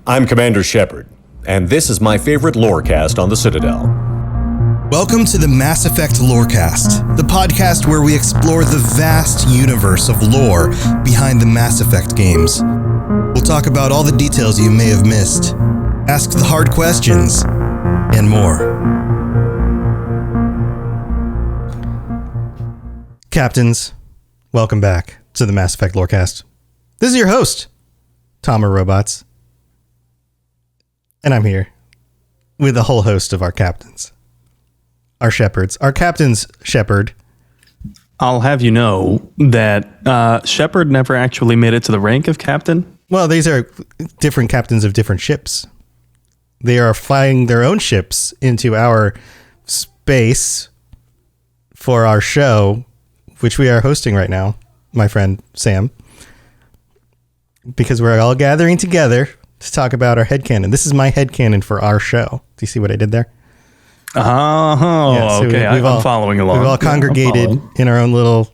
I'm Commander Shepard, and this is my favorite Lorecast on the Citadel. Welcome to the Mass Effect Lorecast, the podcast where we explore the vast universe of lore behind the Mass Effect games. We'll talk about all the details you may have missed, ask the hard questions, and more. Captains, welcome back to the Mass Effect Lorecast. This is your host, Tom Robots. And I'm here with a whole host of our captains. Our shepherds. Our captain's shepherd. I'll have you know that Shepard never actually made it to the rank of captain. Well, these are different captains of different ships. They are flying their own ships into our space for our show, which we are hosting right now, my friend Sam. Because we're all gathering together to talk about our headcanon. This is my headcanon for our show. Do you see what I did there? Oh, so okay. I'm following along. We've all congregated in our own little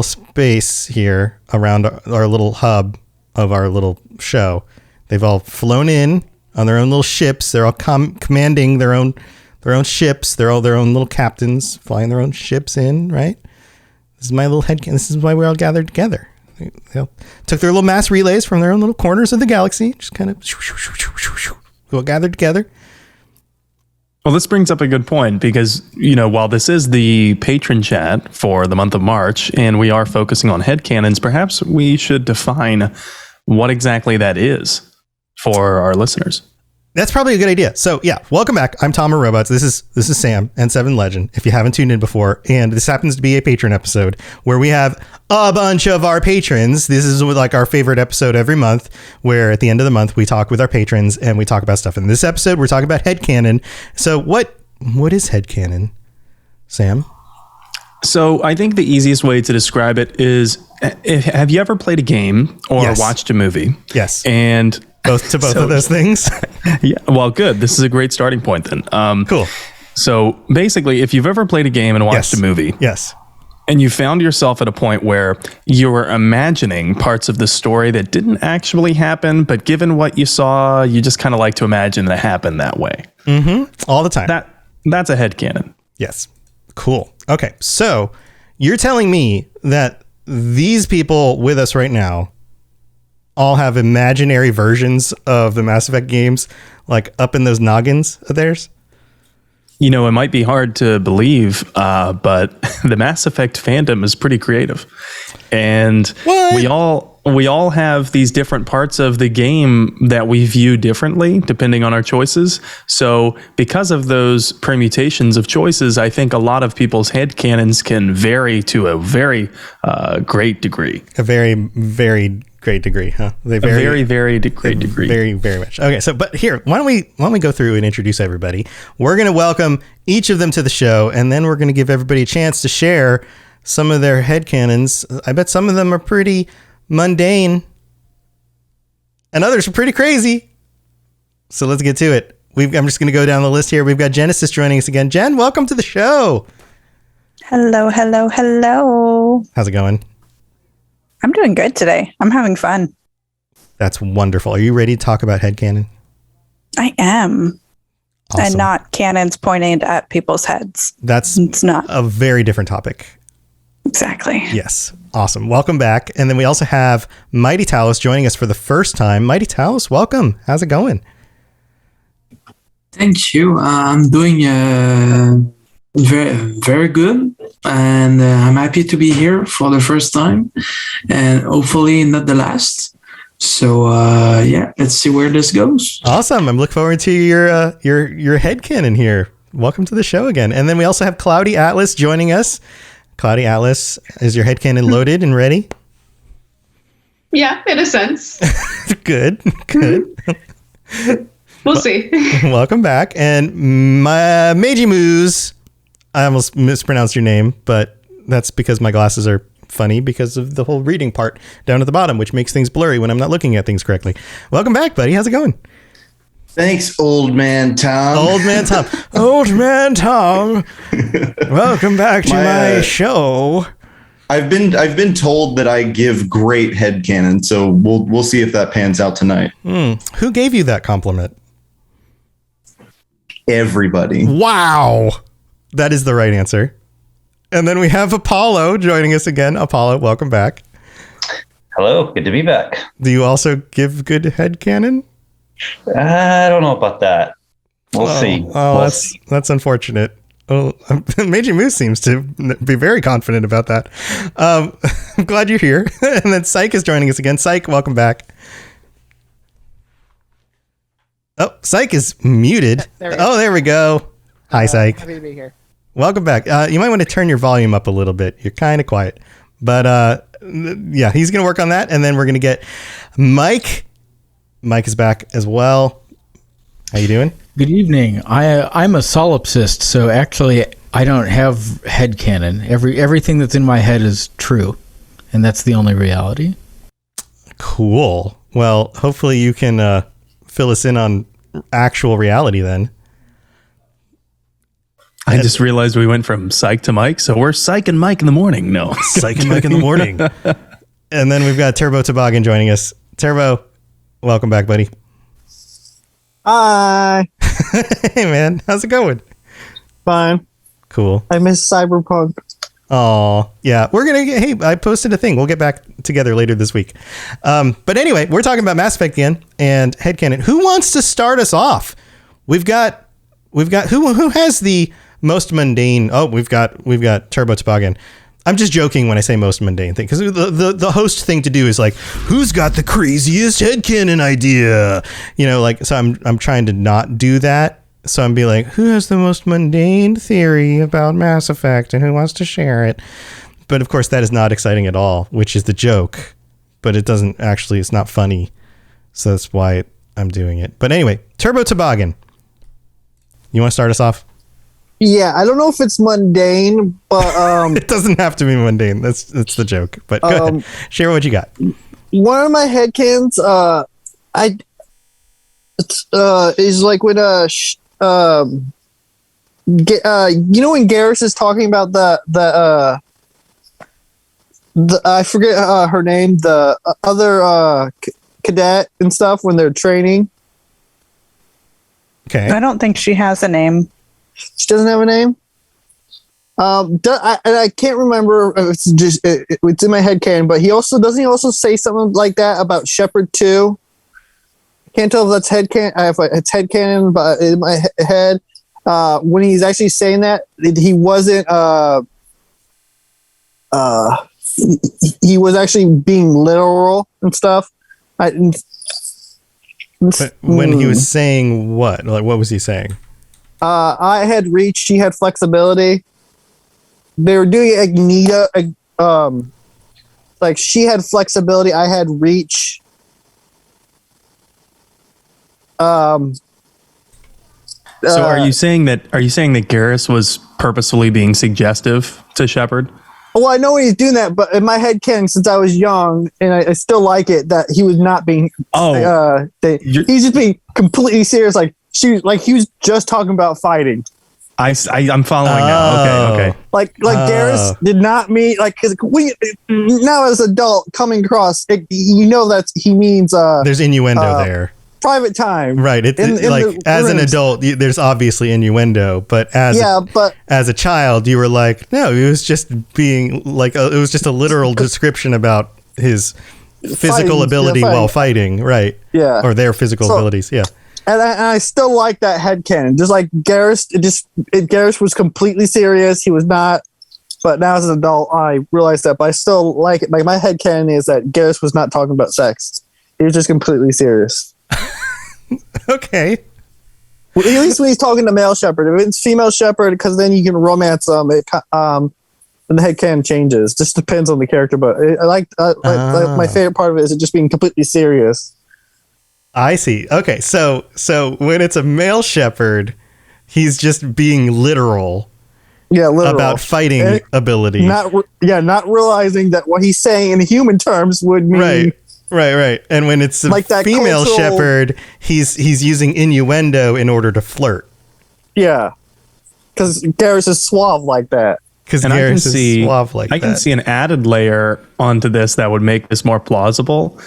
space here around our little hub of our little show. They've all flown in on their own little ships. They're all commanding their own ships. They're all their own little captains flying their own ships in, right? This is my little headcanon. This is why we're all gathered together. They took their little mass relays from their own little corners of the galaxy, just kind of we all gathered together. Well, this brings up a good point because, while this is the patron chat for the month of March and we are focusing on headcanons, perhaps we should define what exactly that is for our listeners. That's probably a good idea. So yeah, welcome back. I'm Tom Robots. This is Sam and Seven Legend, if you haven't tuned in before. And this happens to be a patron episode where we have a bunch of our patrons. This is like our favorite episode every month, where at the end of the month, we talk with our patrons and we talk about stuff. In this episode, we're talking about headcanon. So what is headcanon, Sam? So I think the easiest way to describe it is, have you ever played a game or watched a movie? Yes. And both of those things. Yeah. Well, good. This is a great starting point then. Cool. So basically, if you've ever played a game and watched a movie, and you found yourself at a point where you were imagining parts of the story that didn't actually happen, but given what you saw, you just kind of like to imagine that it happened that way. Mm-hmm. All the time. That's a headcanon. Yes. Cool. Okay. So you're telling me that these people with us right now all have imaginary versions of the Mass Effect games, like up in those noggins of theirs? It might be hard to believe, but the Mass Effect fandom is pretty creative. And we all have these different parts of the game that we view differently depending on our choices. So because of those permutations of choices, I think a lot of people's headcanons can vary to a very great degree. A very, very great degree, huh? Very great degree. Very, very much. Okay, so but here, why don't we go through and introduce everybody? We're going to welcome each of them to the show, and then we're going to give everybody a chance to share some of their headcanons. I bet some of them are pretty mundane, and others are pretty crazy. So let's get to it. I'm just going to go down the list here. We've got Genesis joining us again. Jen, welcome to the show. Hello. How's it going? I'm doing good today. I'm having fun. That's wonderful. Are you ready to talk about headcanon? I am. Awesome. And not cannons pointed it's people's heads. It's not a very different topic. Exactly. Yes. Awesome. Welcome back. And then we also have Mighty Talos joining us for the first time. Mighty Talos, welcome. How's it going? Thank you. I'm doing very, very good. And I'm happy to be here for the first time. And hopefully not the last. So, let's see where this goes. Awesome. I'm looking forward to your headcanon here. Welcome to the show again. And then we also have Cloudy Atlas joining us. Cloudy Atlas, is your headcanon loaded and ready? Yeah, in a sense. Good. We'll see. Welcome back. And my Meiji Moose, I almost mispronounced your name, but that's because my glasses are funny because of the whole reading part down at the bottom, which makes things blurry when I'm not looking at things correctly. Welcome back, buddy. How's it going? Thanks, old man Tom. Old man Tom. Welcome back to my show. I've been told that I give great headcanon, so we'll see if that pans out tonight. Who gave you that compliment? Everybody. Wow. That is the right answer. And then we have Apollo joining us again. Apollo, welcome back. Hello, good to be back. Do you also give good headcanon? I don't know about that. We'll see. Oh, We'll see. that's unfortunate. Oh, Meiji Moose seems to be very confident about that. I'm glad you're here. And then Psych is joining us again. Psych, welcome back. Oh, Psych is muted. There we go. Hi, Psych. Happy to be here. Welcome back. You might want to turn your volume up a little bit. You're kind of quiet. But yeah, he's going to work on that. And then we're going to get Mike. Mike is back as well. How you doing? Good evening. I'm a solipsist, so actually I don't have headcanon. Everything that's in my head is true, and that's the only reality. Cool. Well, hopefully you can fill us in on actual reality then. I just realized we went from Psych to Mike, so we're Psych and Mike in the morning. No. Psych and Mike in the morning. And then we've got Turbo Toboggan joining us. Turbo, welcome back, buddy. Hi. Hey, man. How's it going? Fine. Cool. I miss Cyberpunk. Oh, yeah. We're going to get, hey, I posted a thing. We'll get back together later this week. But anyway, we're talking about Mass Effect again and headcanon. Who wants to start us off? We've got who has the most mundane? Oh, we've got Turbo Toboggan. I'm just joking when I say most mundane thing, because the host thing to do is like, who's got the craziest headcanon idea? You know, like, so I'm trying to not do that. So I'm be like, who has the most mundane theory about Mass Effect and who wants to share it? But of course, that is not exciting at all, which is the joke. But it doesn't actually, it's not funny. So that's why I'm doing it. But anyway, Turbo Toboggan. You want to start us off? Yeah, I don't know if it's mundane, but it doesn't have to be mundane. That's the joke. But go ahead. Share what you got. One of my headcanons, is like when you know when Garrus is talking about the I forget her name, the other cadet and stuff when they're training. Okay. I don't think she has a name. She doesn't have a name. I can't remember if it's just it's in my head canon, but he also say something like that about Shepard 2. Can't tell if that's head canon. If it's head canon, but in my head, when he's actually saying that, he wasn't. He was actually being literal and stuff. But when he was saying what? Like, what was he saying? I had reach. She had flexibility. They were doing Agnita. Like she had flexibility. I had reach. So are you saying that Garrus was purposefully being suggestive to Shepard? Well, I know when he's doing that, but in my head canon, since I was young, and I still like it, that he was not being. He's just being completely serious. Like he was just talking about fighting. I'm following now. Okay. Like Garrus did not mean like because we now as an adult coming across, you know that he means. There's innuendo there. Private time, right? It's like as an adult, there's obviously innuendo, but as a child, you were like, no, it was just being like it was just a literal description about his physical ability while fighting, right? Yeah, or their physical abilities, yeah. And I still like that headcanon. Just like Garrus, Garrus was completely serious. He was not, but now as an adult, I realized that. But I still like it. Like my headcanon is that Garrus was not talking about sex. He was just completely serious. Okay. Well, at least when he's talking to male shepherd. If it's female shepherd, because then you can romance them. And the headcanon changes. Just depends on the character. But like my favorite part of it is it just being completely serious. I see. Okay, so when it's a male shepherd, he's just being literal. Yeah, literal. About fighting ability. Not realizing that what he's saying in human terms would mean right. And when it's a like that female shepherd, he's using innuendo in order to flirt. Yeah, because Garrus is suave like that. Because And I can see suave like I can that. see an added layer onto this that would make this more plausible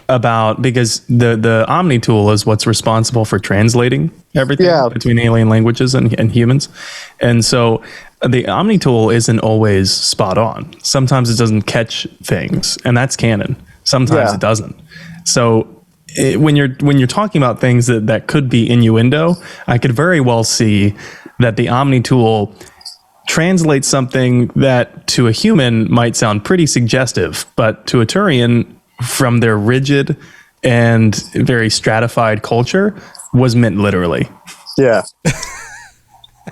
because the Omni tool is what's responsible for translating everything between alien languages and humans. And so the Omni tool isn't always spot on. Sometimes it doesn't catch things, and that's canon. Sometimes it doesn't. So when you're talking about things that could be innuendo, I could very well see that the Omni tool translates something that to a human might sound pretty suggestive, but to a Turian, from their rigid and very stratified culture, was meant literally. Yeah.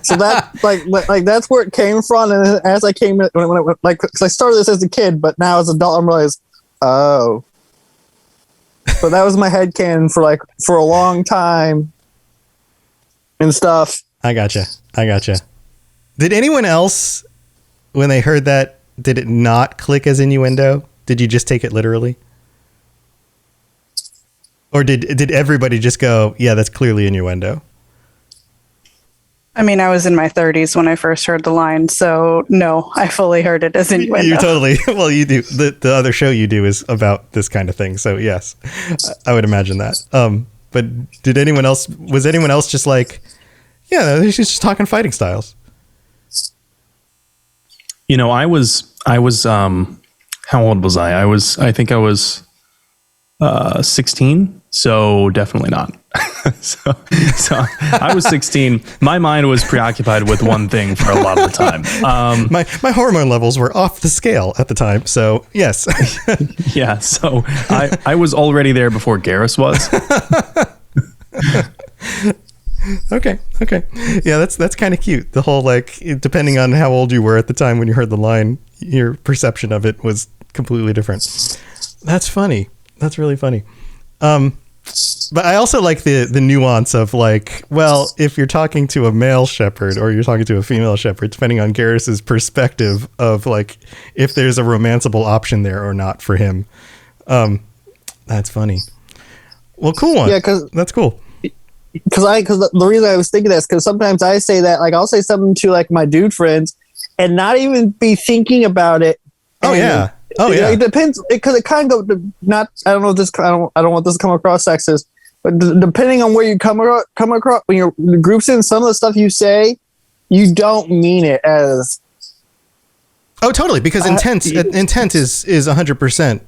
So that like that's where it came from, and as I came in, when it, like, cause I started this as a kid, but now as an adult, I'm realized, oh. So that was my headcanon for a long time and stuff. I gotcha. Did anyone else, when they heard that, did it not click as innuendo? Did you just take it literally? Or did everybody just go, yeah, that's clearly innuendo? I mean, I was in my 30s when I first heard the line, so no, I fully heard it as innuendo. You totally, well, you do. The other show you do is about this kind of thing, so yes, I would imagine that. But was anyone else just like, yeah, she's just talking fighting styles? You know, I was how old was I? I think I was 16, so definitely not. so I was 16. My mind was preoccupied with one thing for a lot of the time. My hormone levels were off the scale at the time, so yes. Yeah, so I was already there before Garrus was. Okay. Yeah, that's kind of cute. The whole, like, depending on how old you were at the time when you heard the line, your perception of it was completely different. That's funny. That's really funny. But I also like the nuance of, like, well, if you're talking to a male shepherd or you're talking to a female shepherd, depending on Garrus's perspective of, like, if there's a romanceable option there or not for him. That's funny. Well, cool one. Yeah, that's cool. Because the reason I was thinking that is because sometimes I say that, like, I'll say something to, like, my dude friends and not even be thinking about it. Oh, yeah. It depends, because it kind of go not. I don't know if this. I don't want this to come across sexist, but depending on where you come across when you're groups in, some of the stuff you say, you don't mean it as. Oh, totally. Because intent is 100%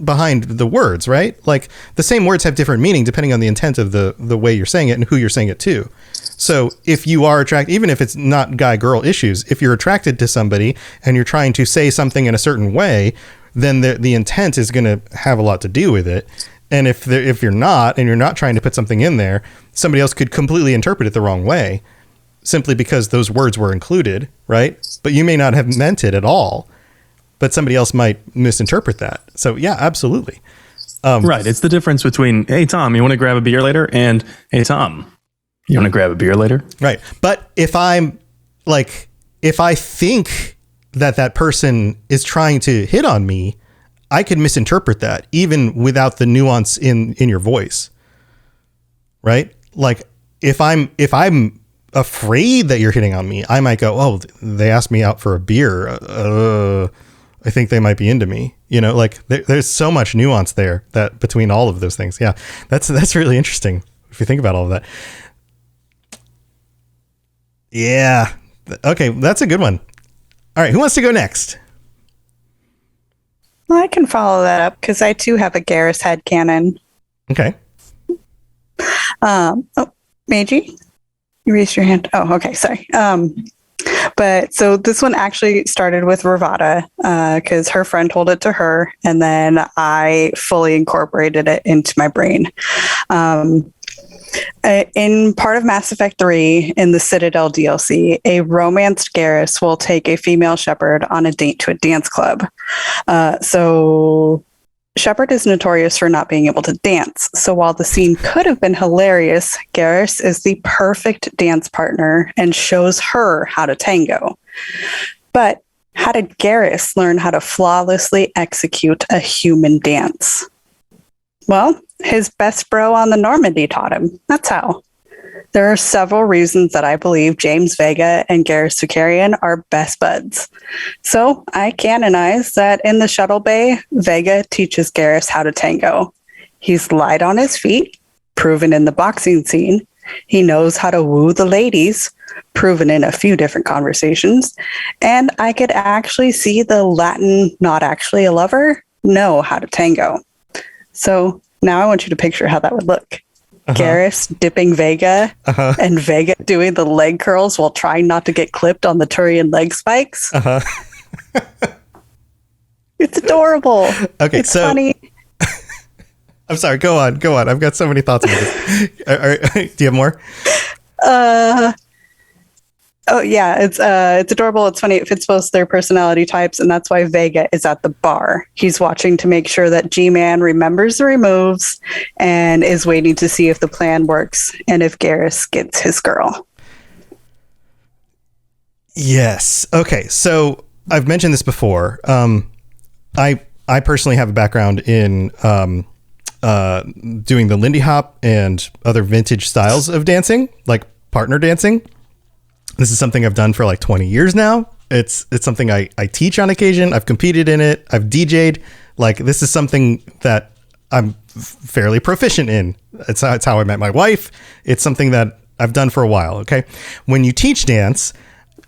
behind the words, right? Like, the same words have different meaning depending on the intent of the way you're saying it and who you're saying it to. So if you are attracted, even if it's not guy-girl issues, if you're attracted to somebody and you're trying to say something in a certain way, then the intent is going to have a lot to do with it. And if you're not, and you're not trying to put something in there, somebody else could completely interpret it the wrong way simply because those words were included, right? But you may not have meant it at all, but somebody else might misinterpret that. So yeah, absolutely. Right. It's the difference between, hey, Tom, you want to grab a beer later? And, hey, Tom, you want to grab a beer later? Right. But if I think that person is trying to hit on me, I could misinterpret that even without the nuance in your voice. Right? Like, if I'm afraid that you're hitting on me, I might go, oh, they asked me out for a beer. I think they might be into me. You know, like, there's so much nuance there that between all of those things. Yeah. That's really interesting if you think about all of that. Yeah. Okay, that's a good one. All right, who wants to go next? Well, I can follow that up because I too have a Garrus headcanon. Okay. Meiji, you raised your hand. Oh, okay, sorry. But so this one actually started with Ravada because her friend told it to her, and then I fully incorporated it into my brain. In part of Mass Effect 3, in the Citadel DLC, a romanced Garrus will take a female shepherd on a date to a dance club. So Shepard is notorious for not being able to dance. So while the scene could have been hilarious, Garrus is the perfect dance partner and shows her how to tango. But how did Garrus learn how to flawlessly execute a human dance? Well, his best bro on the Normandy taught him. That's how. There are several reasons that I believe James Vega and Garrus are best buds. So I canonize that in the shuttle bay, Vega teaches Garrus how to tango. He's light on his feet, proven in the boxing scene. He knows how to woo the ladies, proven in a few different conversations. And I could actually see the Latin, not actually a lover, know how to tango. So now I want you to picture how that would look. Garrus dipping Vega and Vega doing the leg curls while trying not to get clipped on the Turian leg spikes. It's adorable. Okay, it's funny. I'm sorry. Go on. I've got so many thoughts about this. Do you have more? Oh yeah, it's adorable. It's funny. It fits both their personality types, and that's why Vega is at the bar. He's watching to make sure that G-Man remembers the removes and is waiting to see if the plan works and if Garrus gets his girl. Yes. Okay. So I've mentioned this before. I personally have a background in doing the Lindy Hop and other vintage styles of dancing, like partner dancing. This is something I've done for like 20 years now. It's something I teach on occasion. I've competed in it. I've DJ'd. Like, this is something that I'm fairly proficient in. It's how I met my wife. It's something that I've done for a while. Okay. When you teach dance,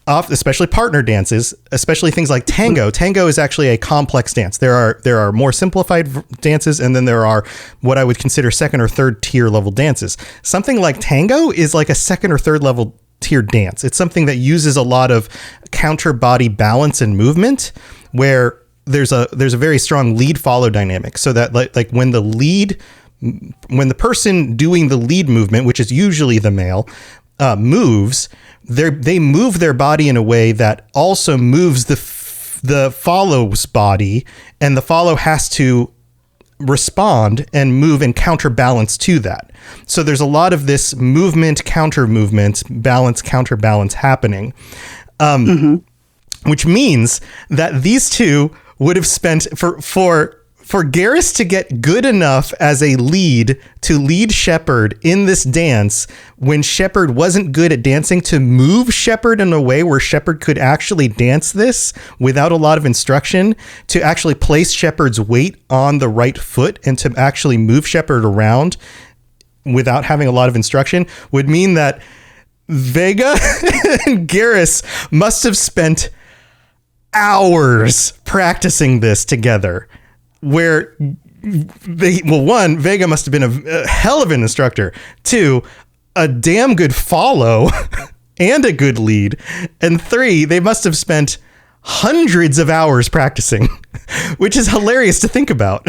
especially partner dances, especially things like tango. Tango is actually a complex dance. There are more simplified dances, and then there are what I would consider second or third tier level dances. Something like tango is like a second or third level tier dance. It's something that uses a lot of counter body balance and movement, where there's a very strong lead follow dynamic. So that like when the person doing the lead movement, which is usually the male, moves, they move their body in a way that also moves the follow's body, and the follow has to respond and move and counterbalance to that. So there's a lot of this movement, counter movement, balance, counterbalance happening, which means that these two would have spent for Garrus to get good enough as a lead to lead Shepard in this dance when Shepard wasn't good at dancing, to move Shepard in a way where Shepard could actually dance this without a lot of instruction, to actually place Shepard's weight on the right foot and to actually move Shepard around without having a lot of instruction, would mean that Vega and Garrus must have spent hours practicing this together. Where Vega must have been a hell of an instructor. 2, a damn good follow and a good lead. And 3, they must have spent hundreds of hours practicing, which is hilarious to think about.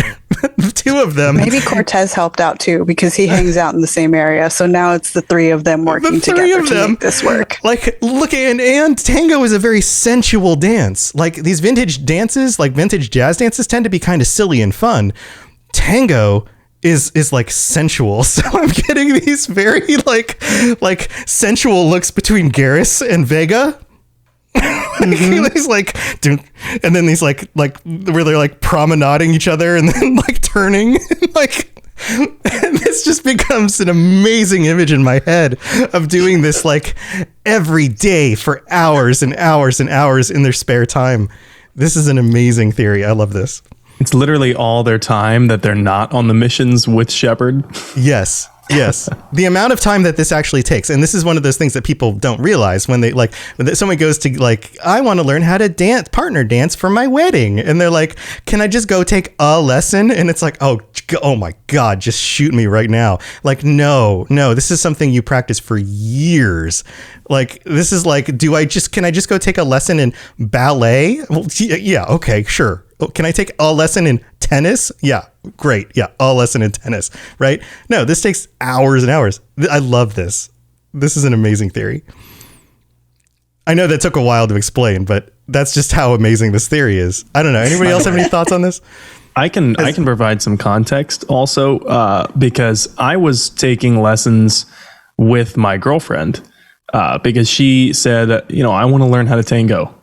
The 2 of them. Maybe Cortez helped out too, because he hangs out in the same area. So now it's the 3 of them working together to make this work. Like, look, and tango is a very sensual dance. Like, these vintage dances, like vintage jazz dances, tend to be kind of silly and fun. Tango is like sensual. So I'm getting these very like sensual looks between Garrus and Vega. He's like, and then he's like where they're like promenading each other and then like turning, like, and this just becomes an amazing image in my head of doing this like every day for hours and hours and hours in their spare time. This is an amazing theory. I love this. It's literally all their time that they're not on the missions with Shepard. Yes. The amount of time that this actually takes. And this is one of those things that people don't realize when they like, when someone goes to like, I want to learn how to partner dance for my wedding. And they're like, can I just go take a lesson? And it's like, oh my God, just shoot me right now. Like, no, this is something you practice for years. Like, this is like, can I just go take a lesson in ballet? Well, yeah. Okay, sure. Can I take a lesson in tennis? Yeah, great. Yeah, a lesson in tennis, right? No, this takes hours and hours. I love this. This is an amazing theory. I know that took a while to explain, but that's just how amazing this theory is. I don't know. Anybody else have any thoughts on this? I can provide some context also, because I was taking lessons with my girlfriend because she said, I want to learn how to tango.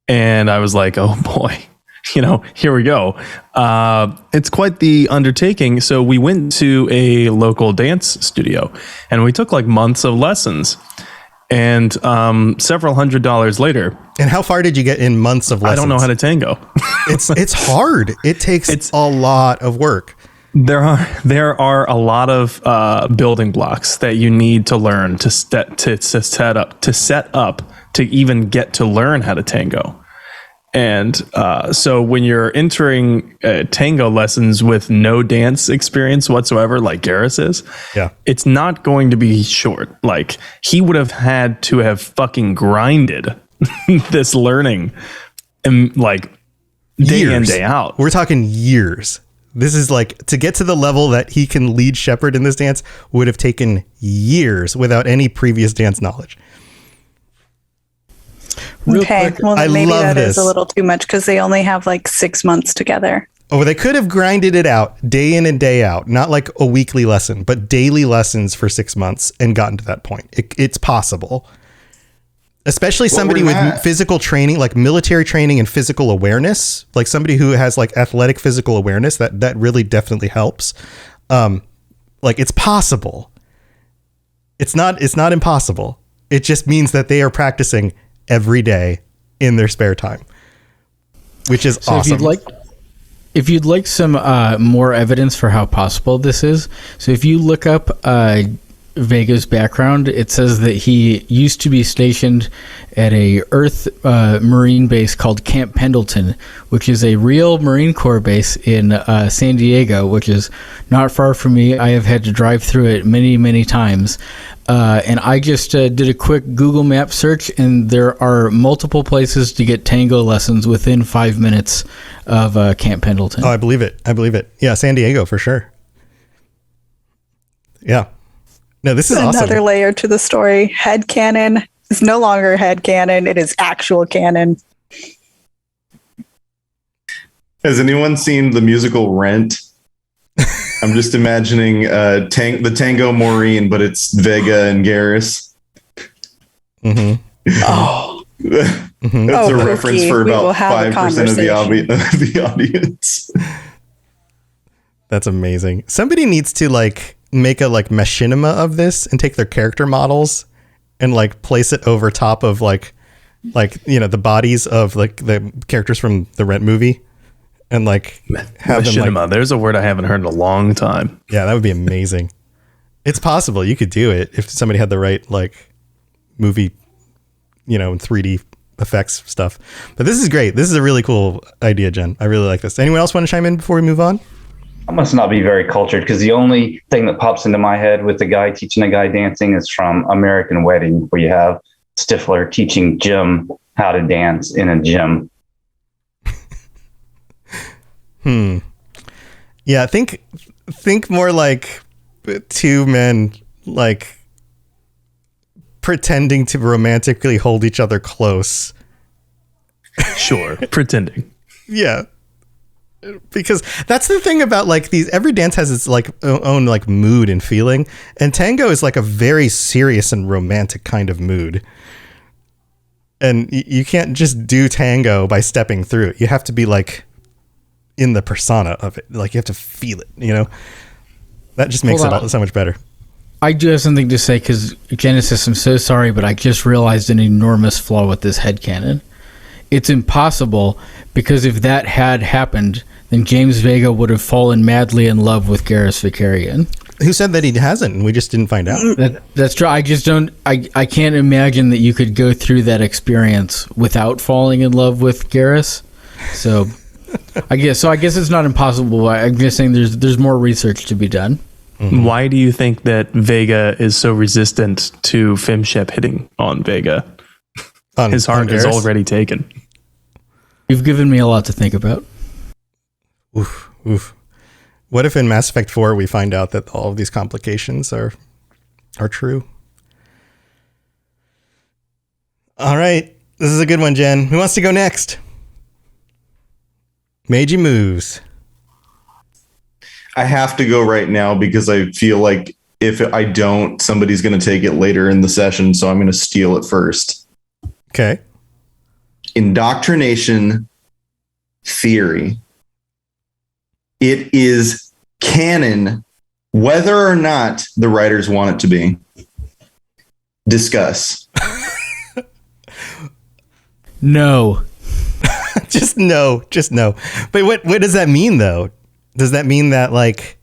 And I was like, oh boy. here we go. It's quite the undertaking. So we went to a local dance studio and we took like months of lessons. And several $100s later. And how far did you get in months of lessons? I don't know how to tango. It's hard. It takes a lot of work. There are a lot of building blocks that you need to learn to set up to even get to learn how to tango. And so when you're entering tango lessons with no dance experience whatsoever, like Garrus is, it's not going to be short. Like he would have had to have fucking grinded this learning and like day in, day out. We're talking years. This is like to get to the level that he can lead Shepard in this dance would have taken years without any previous dance knowledge. Okay, well then maybe that is a little too much because they only have like 6 months together. Oh, they could have grinded it out day in and day out, not like a weekly lesson, but daily lessons for 6 months and gotten to that point. It's possible. Especially somebody with physical training, like military training and physical awareness, like somebody who has like athletic physical awareness, that really definitely helps. Like it's possible. It's not impossible. It just means that they are practicing every day in their spare time, which is awesome. If you'd like some more evidence for how possible this is, so if you look up Vega's background, it says that he used to be stationed at a Earth Marine base called Camp Pendleton, which is a real Marine Corps base in San Diego, which is not far from me. I have had to drive through it many, many times. And I just did a quick Google Map search, and there are multiple places to get tango lessons within 5 minutes of Camp Pendleton. Oh, I believe it. Yeah, San Diego for sure. Yeah. No, this is awesome. Another layer to the story. Headcanon is no longer headcanon. It is actual canon. Has anyone seen the musical Rent? I'm just imagining the Tango Maureen, but it's Vega and Garrus. Mm-hmm. Oh. That's a reference for about 5% of the audience. That's amazing. Somebody needs to like make a like machinima of this and take their character models and like place it over top of like the bodies of like the characters from the Rent movie and like have machinima. them like, there's a word I haven't heard in a long time. Yeah, that would be amazing. It's possible you could do it if somebody had the right like movie, 3D effects stuff. But this is great. This is a really cool idea, Jen. I really like this. Anyone else want to chime in before we move on? I must not be very cultured because the only thing that pops into my head with the guy teaching a guy dancing is from American Wedding, where you have Stifler teaching Jim how to dance in a gym. Yeah, think more like two men like pretending to romantically hold each other close. Sure, pretending. Yeah. Because that's the thing about like these, every dance has its like own like mood and feeling, and tango is like a very serious and romantic kind of mood, and you can't just do tango by stepping through it. You have to be like in the persona of it, like you have to feel it, that just makes it so much better. I do have something to say because Genesis, I'm so sorry, but I just realized an enormous flaw with this headcanon. It's impossible because if that had happened, then James Vega would have fallen madly in love with Garrus Vakarian. Who said that he hasn't? We just didn't find out. That's true. I just don't. I can't imagine that you could go through that experience without falling in love with Garrus. So, I guess it's not impossible. I'm just saying there's more research to be done. Mm-hmm. Why do you think that Vega is so resistant to Femshep hitting on Vega? His heart is already taken. You've given me a lot to think about. Oof. What if in Mass Effect 4 we find out that all of these complications are true? All right. This is a good one, Jen. Who wants to go next? Meiji moves. I have to go right now because I feel like if I don't, somebody's going to take it later in the session. So I'm going to steal it first. Okay. Indoctrination theory. It is canon, whether or not the writers want it to be. Discuss. No. Just no. But what does that mean, though? Does that mean that, like,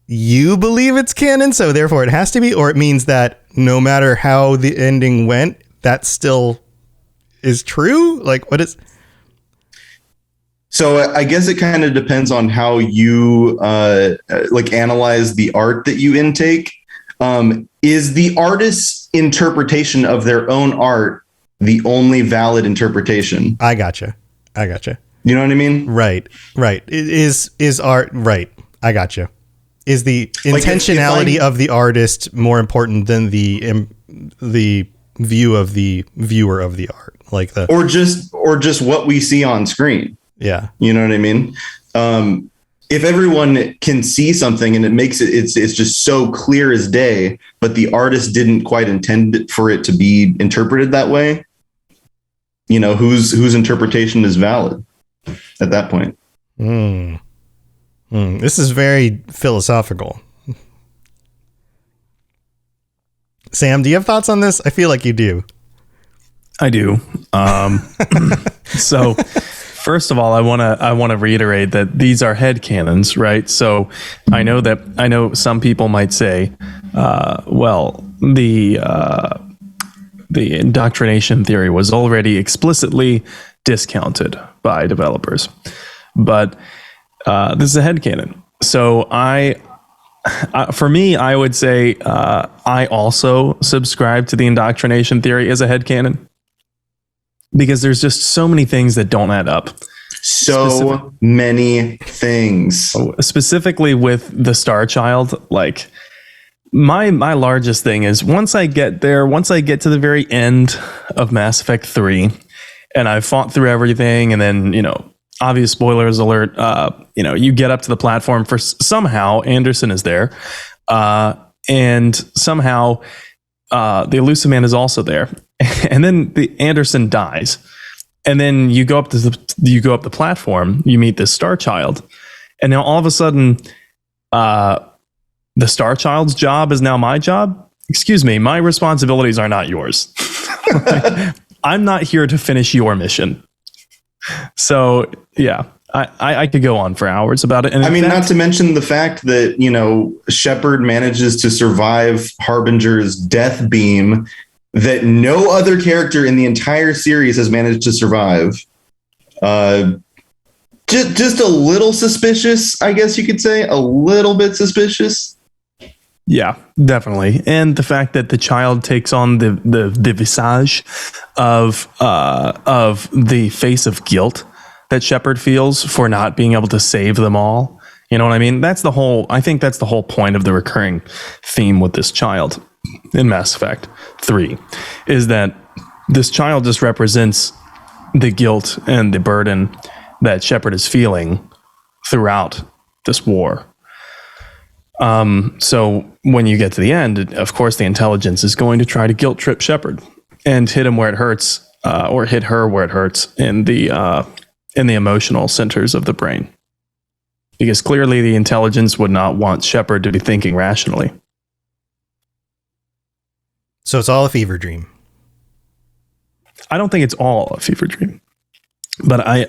you believe it's canon, so therefore it has to be? Or it means that no matter how the ending went, that still is true? Like, what is... So I guess it kind of depends on how you analyze the art that you intake. Is the artist's interpretation of their own art the only valid interpretation? I gotcha. You know what I mean? Right. Is art right? I gotcha. Is the intentionality of the artist more important than the view of the viewer of the art? Like or just what we see on screen. Yeah. You know what I mean? If everyone can see something and it makes it's just so clear as day, but the artist didn't quite intend for it to be interpreted that way, you know, whose interpretation is valid at that point? This is very philosophical. Sam, do you have thoughts on this? I feel like you do. I do. So first of all, I want to reiterate that these are headcanons, right? So I know some people might say, the indoctrination theory was already explicitly discounted by developers, but this is a headcanon. So for me, I would say I also subscribe to the indoctrination theory as a headcanon, because there's just so many things that don't add up. Many things. Specifically with the Star Child, like my largest thing is once I get to the very end of Mass Effect 3 and I've fought through everything, and then, you know, obvious spoilers alert, you get up to the platform for somehow Anderson is there, and somehow the Elusive Man is also there, and then the Anderson dies, and then you go up the platform, you meet this Star Child, and now all of a sudden, the Star Child's job is now my job. Excuse me, my responsibilities are not yours. I'm not here to finish your mission. So yeah, I could go on for hours about it. And I mean, not to mention the fact that, you know, Shepard manages to survive Harbinger's death beam that no other character in the entire series has managed to survive. Just a little suspicious, I guess you could say, a little bit suspicious. Yeah, definitely. And the fact that the child takes on the visage of the face of guilt that Shepard feels for not being able to save them all. You know what I mean? I think that's the whole point of the recurring theme with this child in Mass Effect 3, is that this child just represents the guilt and the burden that Shepard is feeling throughout this war. So when you get to the end, of course, the intelligence is going to try to guilt trip Shepard and hit him where it hurts, or hit her where it hurts in the emotional centers of the brain, because clearly the intelligence would not want Shepard to be thinking rationally. So it's all a fever dream. I don't think it's all a fever dream, but I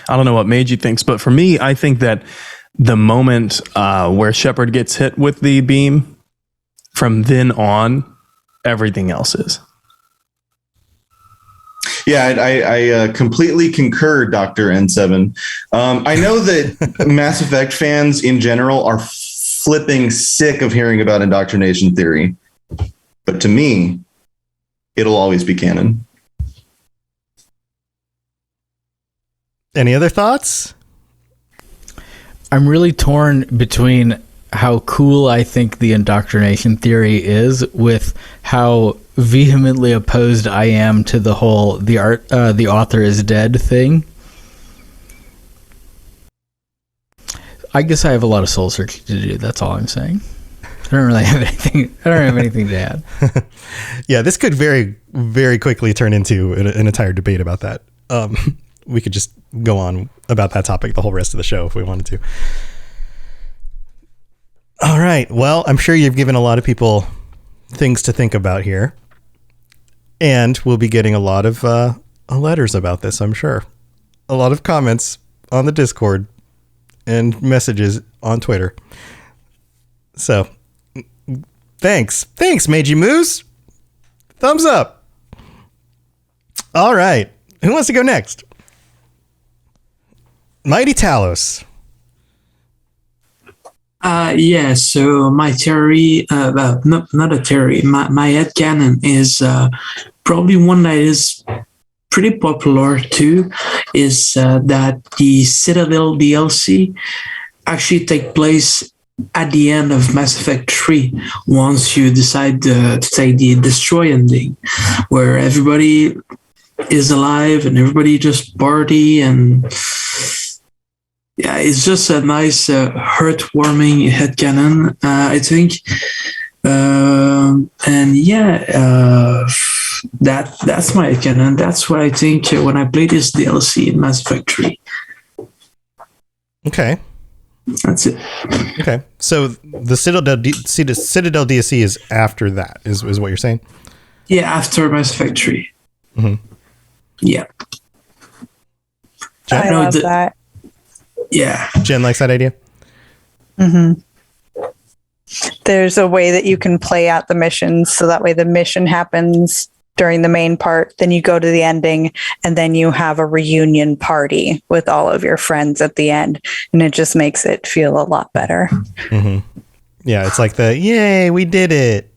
don't know what Meiji thinks, but for me, I think that the moment where Shepard gets hit with the beam, from then on, everything else is. Yeah, I completely concur, Dr. N7. I know that Mass Effect fans in general are flipping sick of hearing about indoctrination theory. But to me, it'll always be canon. Any other thoughts? I'm really torn between how cool I think the indoctrination theory is with how vehemently opposed I am to the whole the author is dead thing. I guess I have a lot of soul searching to do. That's all I'm saying. I don't really have anything. I don't have anything to add. Yeah, this could very, very quickly turn into an entire debate about that. we could just go on about that topic the whole rest of the show if we wanted to. All right. Well, I'm sure you've given a lot of people things to think about here. And we'll be getting a lot of letters about this, I'm sure. A lot of comments on the Discord and messages on Twitter. So, thanks. Thanks, Meiji Moose. Thumbs up. All right. Who wants to go next? Mighty Talos. Yeah, so my theory, not a theory, my headcanon is probably one that is pretty popular too, is that the Citadel DLC actually take place at the end of Mass Effect 3 once you decide to take the destroy ending, where everybody is alive and everybody just party, and yeah, it's just a nice heartwarming headcanon, I think. And yeah, that's my headcanon. That's what I think when I play this DLC in Mass Effect 3. Okay. That's it. Okay. So the Citadel DLC is after that, is what you're saying? Yeah, after Mass Effect 3. Mm-hmm. Yeah. Jen? I love that. Yeah. Jen likes that idea? Mm-hmm. There's a way that you can play out the missions, so that way the mission happens during the main part, then you go to the ending, and then you have a reunion party with all of your friends at the end, and it just makes it feel a lot better. Mm-hmm. Yeah, it's like the, yay, we did it.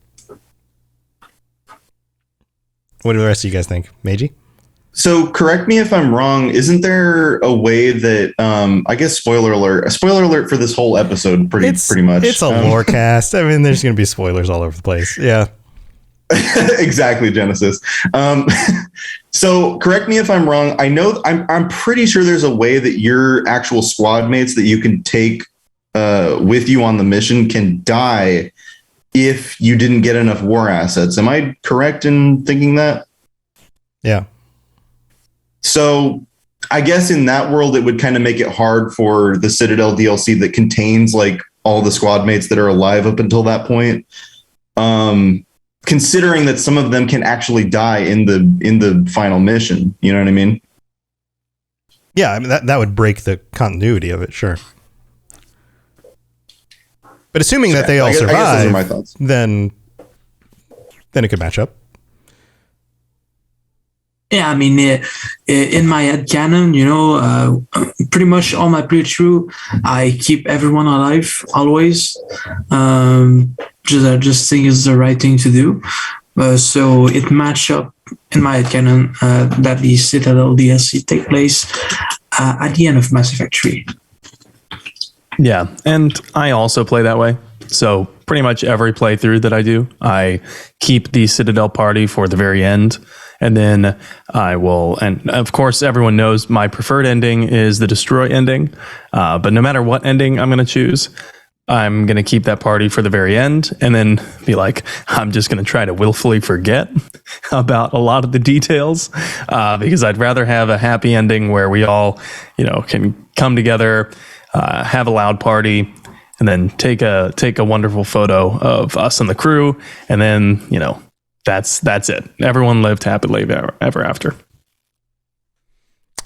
What do the rest of you guys think? Meiji? So correct me if I'm wrong. Isn't there a way that I guess spoiler alert for this whole episode? Pretty much. It's a Lorecast. I mean, there's going to be spoilers all over the place. Yeah. Exactly, Genesis. So correct me if I'm wrong. I'm pretty sure there's a way that your actual squad mates that you can take with you on the mission can die if you didn't get enough war assets. Am I correct in thinking that? Yeah. So I guess in that world, it would kind of make it hard for the Citadel DLC that contains like all the squad mates that are alive up until that point. Considering that some of them can actually die in the final mission. You know what I mean? Yeah, I mean that would break the continuity of it, sure. But assuming that they all survive, I guess those are my thoughts. Then it could match up. Yeah, I mean, in my headcanon, pretty much all my playthrough, I keep everyone alive always. I just think it's the right thing to do. So it match up in my headcanon that the Citadel DLC take place at the end of Mass Effect 3. Yeah, and I also play that way. So pretty much every playthrough that I do, I keep the Citadel party for the very end. And then I will, and of course, everyone knows my preferred ending is the destroy ending. But no matter what ending I'm going to choose, I'm going to keep that party for the very end and then be like, I'm just going to try to willfully forget about a lot of the details because I'd rather have a happy ending where we all, can come together, have a loud party, and then take a wonderful photo of us and the crew. And then, that's it. Everyone lived happily ever after.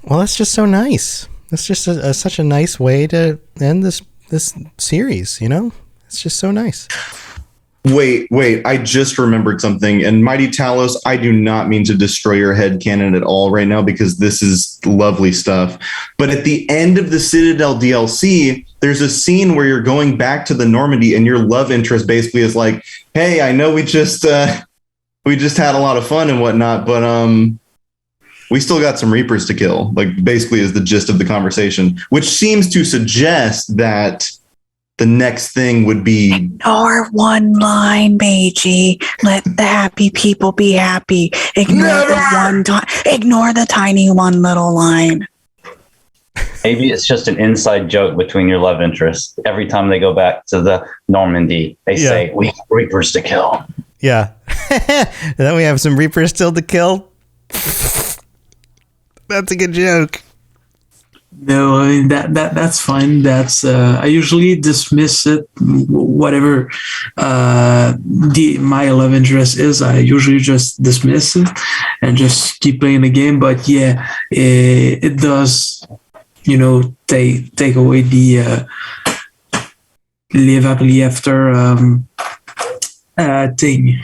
Well, that's just so nice. That's just such a nice way to end this series, It's just so nice. Wait, I just remembered something. And Mighty Talos, I do not mean to destroy your headcanon at all right now because this is lovely stuff. But at the end of the Citadel DLC, there's a scene where you're going back to the Normandy and your love interest basically is like, hey, I know we just had a lot of fun and whatnot, but we still got some Reapers to kill, like basically is the gist of the conversation, which seems to suggest that the next thing would be... Ignore one line, Meiji. Let the happy people be happy. Ignore the tiny one little line. Maybe it's just an inside joke between your love interests. Every time they go back to the Normandy, they say, we have Reapers to kill. Yeah. And then we have some Reapers still to kill. That's a good joke. No, I mean that's fine. That's I usually dismiss it. Whatever my love interest is, I usually just dismiss it and just keep playing the game. But yeah, it does, take away the live happily after thing.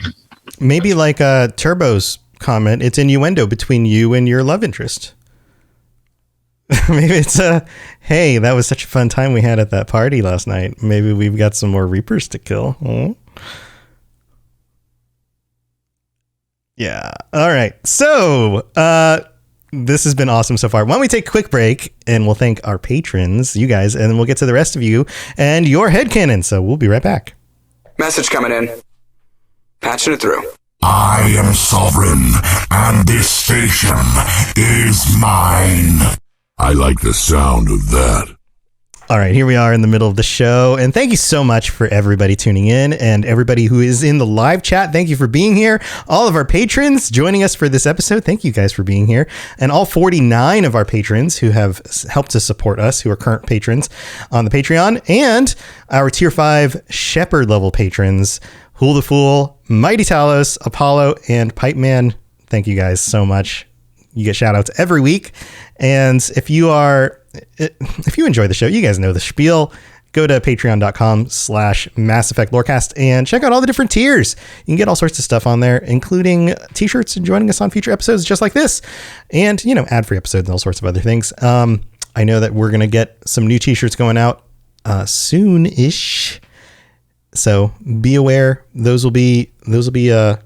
Maybe like Turbo's comment, it's innuendo between you and your love interest. Maybe it's hey, that was such a fun time we had at that party last night. Maybe we've got some more Reapers to kill. Hmm? Yeah. All right. So, this has been awesome so far. Why don't we take a quick break and we'll thank our patrons, you guys, and then we'll get to the rest of you and your headcanon. So we'll be right back. Message coming in. Patching it through. I am sovereign, and this station is mine. I like the sound of that. All right, here we are in the middle of the show, and thank you so much for everybody tuning in and everybody who is in the live chat. Thank you for being here. All of our patrons joining us for this episode. Thank you guys for being here. And all 49 of our patrons who have helped to support us, who are current patrons on the Patreon, and our Tier 5 Shepherd level patrons, Hool the Fool, Mighty Talos, Apollo, and Pipe Man. Thank you guys so much. You get shout outs every week. And if you enjoy the show, you guys know the spiel. Go to patreon.com/Mass Effect Lorecast and check out all the different tiers. You can get all sorts of stuff on there, including t-shirts and joining us on future episodes just like this. And, ad-free episodes and all sorts of other things. I know that we're going to get some new t-shirts going out soon-ish. So be aware. Those will be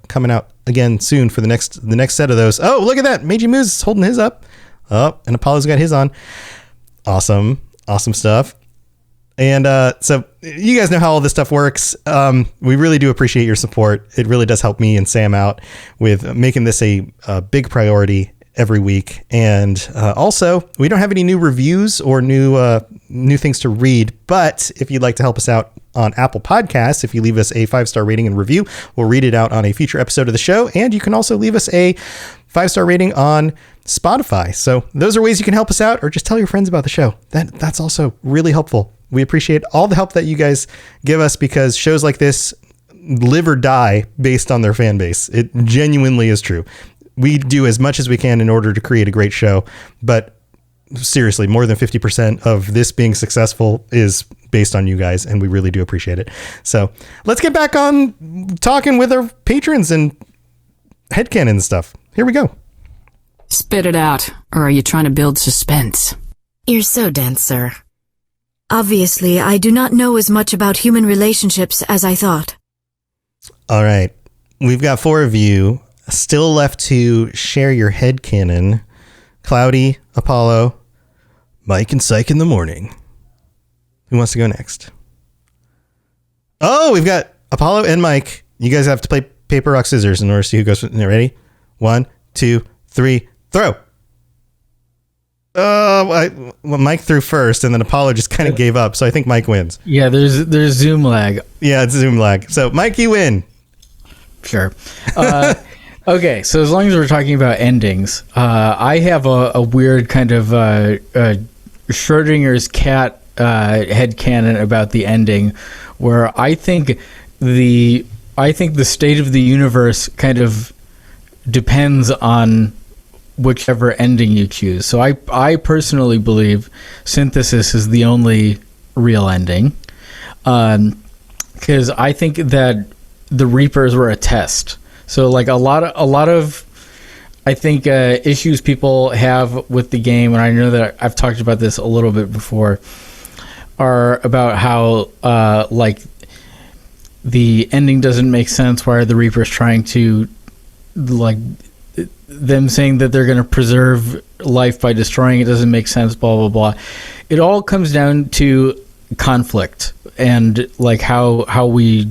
coming out again soon for the next set of those. Oh, look at that. Meiji Moose is holding his up. Oh, and Apollo's got his on. Awesome stuff. And so you guys know how all this stuff works. We really do appreciate your support. It really does help me and Sam out with making this a big priority every week. And also, we don't have any new reviews or new things to read. But if you'd like to help us out on Apple Podcasts, if you leave us a 5-star rating and review, we'll read it out on a future episode of the show. And you can also leave us a 5-star rating on Spotify. So those are ways you can help us out, or just tell your friends about the show. That's also really helpful. We appreciate all the help that you guys give us, because shows like this live or die based on their fan base. It genuinely is true. We do as much as we can in order to create a great show, but seriously, more than 50% of this being successful is based on you guys, and we really do appreciate it. So let's get back on talking with our patrons and headcanon and stuff. Here we go. Spit it out, or are you trying to build suspense? You're so dense, sir. Obviously, I do not know as much about human relationships as I thought. All right. We've got 4 of you still left to share your headcanon. Cloudy, Apollo, Mike, and Psych in the morning. Who wants to go next? Oh, we've got Apollo and Mike. You guys have to play paper, rock, scissors in order to see who goes. Ready? 1, 2, 3, throw. Mike threw first, and then Apollo just kind of gave up. So I think Mike wins. Yeah, there's Zoom lag. Yeah, it's Zoom lag. So Mike, you win. Sure. Okay, so as long as we're talking about endings, I have a weird kind of Schrodinger's cat headcanon about the ending, where I think the state of the universe kind of depends on whichever ending you choose. So I personally believe synthesis is the only real ending, because I think that the Reapers were a test. So like a lot of I think issues people have with the game, and I know that I've talked about this a little bit before, are about how like the ending doesn't make sense. Why are the Reapers trying to, like, them saying that they're going to preserve life by destroying it doesn't make sense, blah, blah, blah. It all comes down to conflict and like how we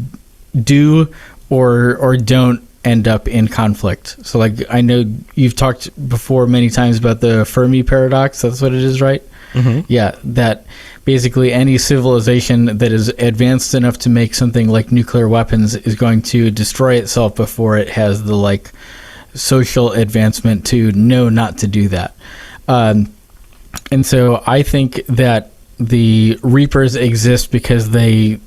do or don't end up in conflict. So like, I know you've talked before many times about the Fermi paradox. That's what it is, right? Mm-hmm. Yeah. That basically any civilization that is advanced enough to make something like nuclear weapons is going to destroy itself before it has the like social advancement to know not to do that. And so I think that the Reapers exist because they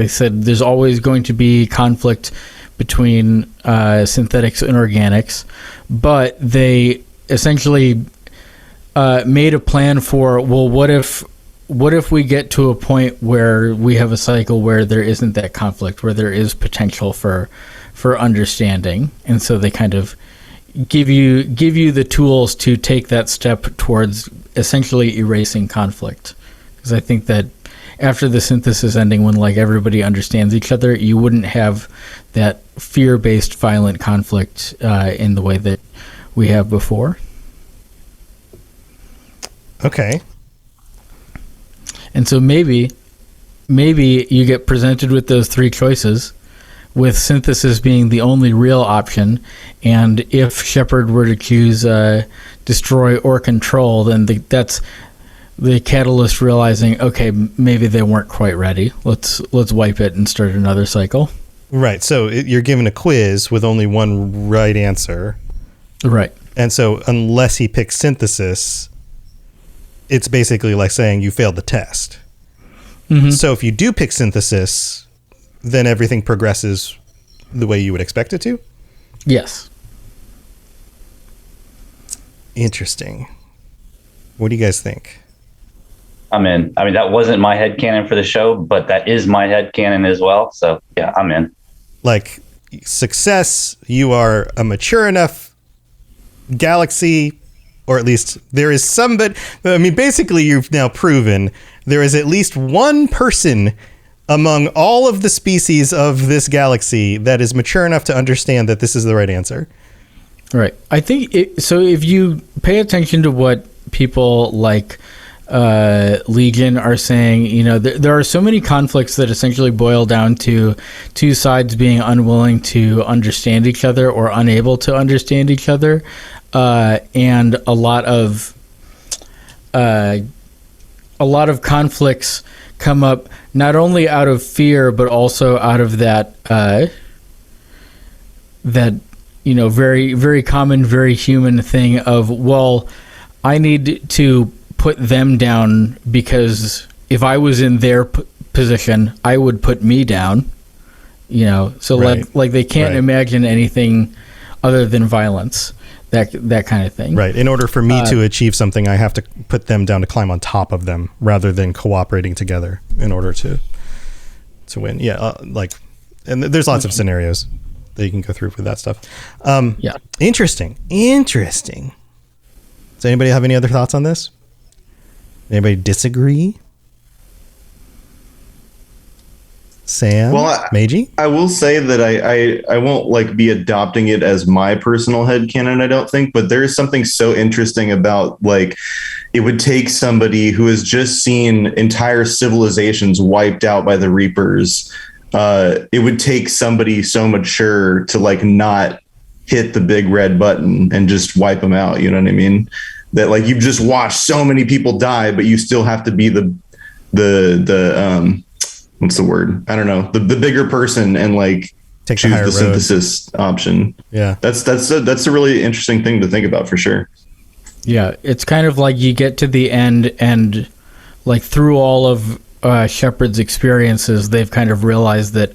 said there's always going to be conflict between synthetics and organics, but they essentially made a plan for, well, what if we get to a point where we have a cycle where there isn't that conflict, where there is potential for understanding, and so they kind of give you the tools to take that step towards essentially erasing conflict. Because I think that after the synthesis ending, when like everybody understands each other, you wouldn't have that fear-based violent conflict in the way that we have before. Okay. And so maybe you get presented with those three choices, with synthesis being the only real option, and if Shepard were to choose destroy or control, then that's the catalyst realizing, okay, maybe they weren't quite ready. Let's wipe it and start another cycle. Right. So you're given a quiz with only one right answer. Right. And so unless he picks synthesis, it's basically like saying you failed the test. Mm-hmm. So if you do pick synthesis, then everything progresses the way you would expect it to? Yes. Interesting. What do you guys think? I'm in. I mean, that wasn't my headcanon for the show, but that is my headcanon as well. So, yeah, I'm in. Like, success, you are a mature enough galaxy, or at least there is somebody. I mean, basically, you've now proven there is at least one person among all of the species of this galaxy that is mature enough to understand that this is the right answer. Right. I think so. If you pay attention to what people like Legion are saying, you know, there are so many conflicts that essentially boil down to two sides being unwilling to understand each other or unable to understand each other, and a lot of conflicts come up not only out of fear but also out of that you know, very, very common, very human thing of, well, I need to put them down because if I was in their position, I would put me down, you know, so right. like they can't imagine anything other than violence, that kind of thing. Right. In order for me to achieve something, I have to put them down to climb on top of them rather than cooperating together in order to win. Yeah. And there's lots of scenarios that you can go through with that stuff. Yeah. Interesting. Does anybody have any other thoughts on this? Anybody disagree? Sam? Well, Meiji? I will say that I won't like be adopting it as my personal headcanon, I don't think, but there is something so interesting about like it would take somebody who has just seen entire civilizations wiped out by the Reapers. It would take somebody so mature to like not hit the big red button and just wipe them out. You know what I mean? That like you've just watched so many people die, but you still have to be the what's the word? I don't know. The bigger person and like take choose the synthesis option. Yeah. That's a really interesting thing to think about for sure. Yeah. It's kind of like you get to the end and like through all of Shepard's experiences, they've kind of realized that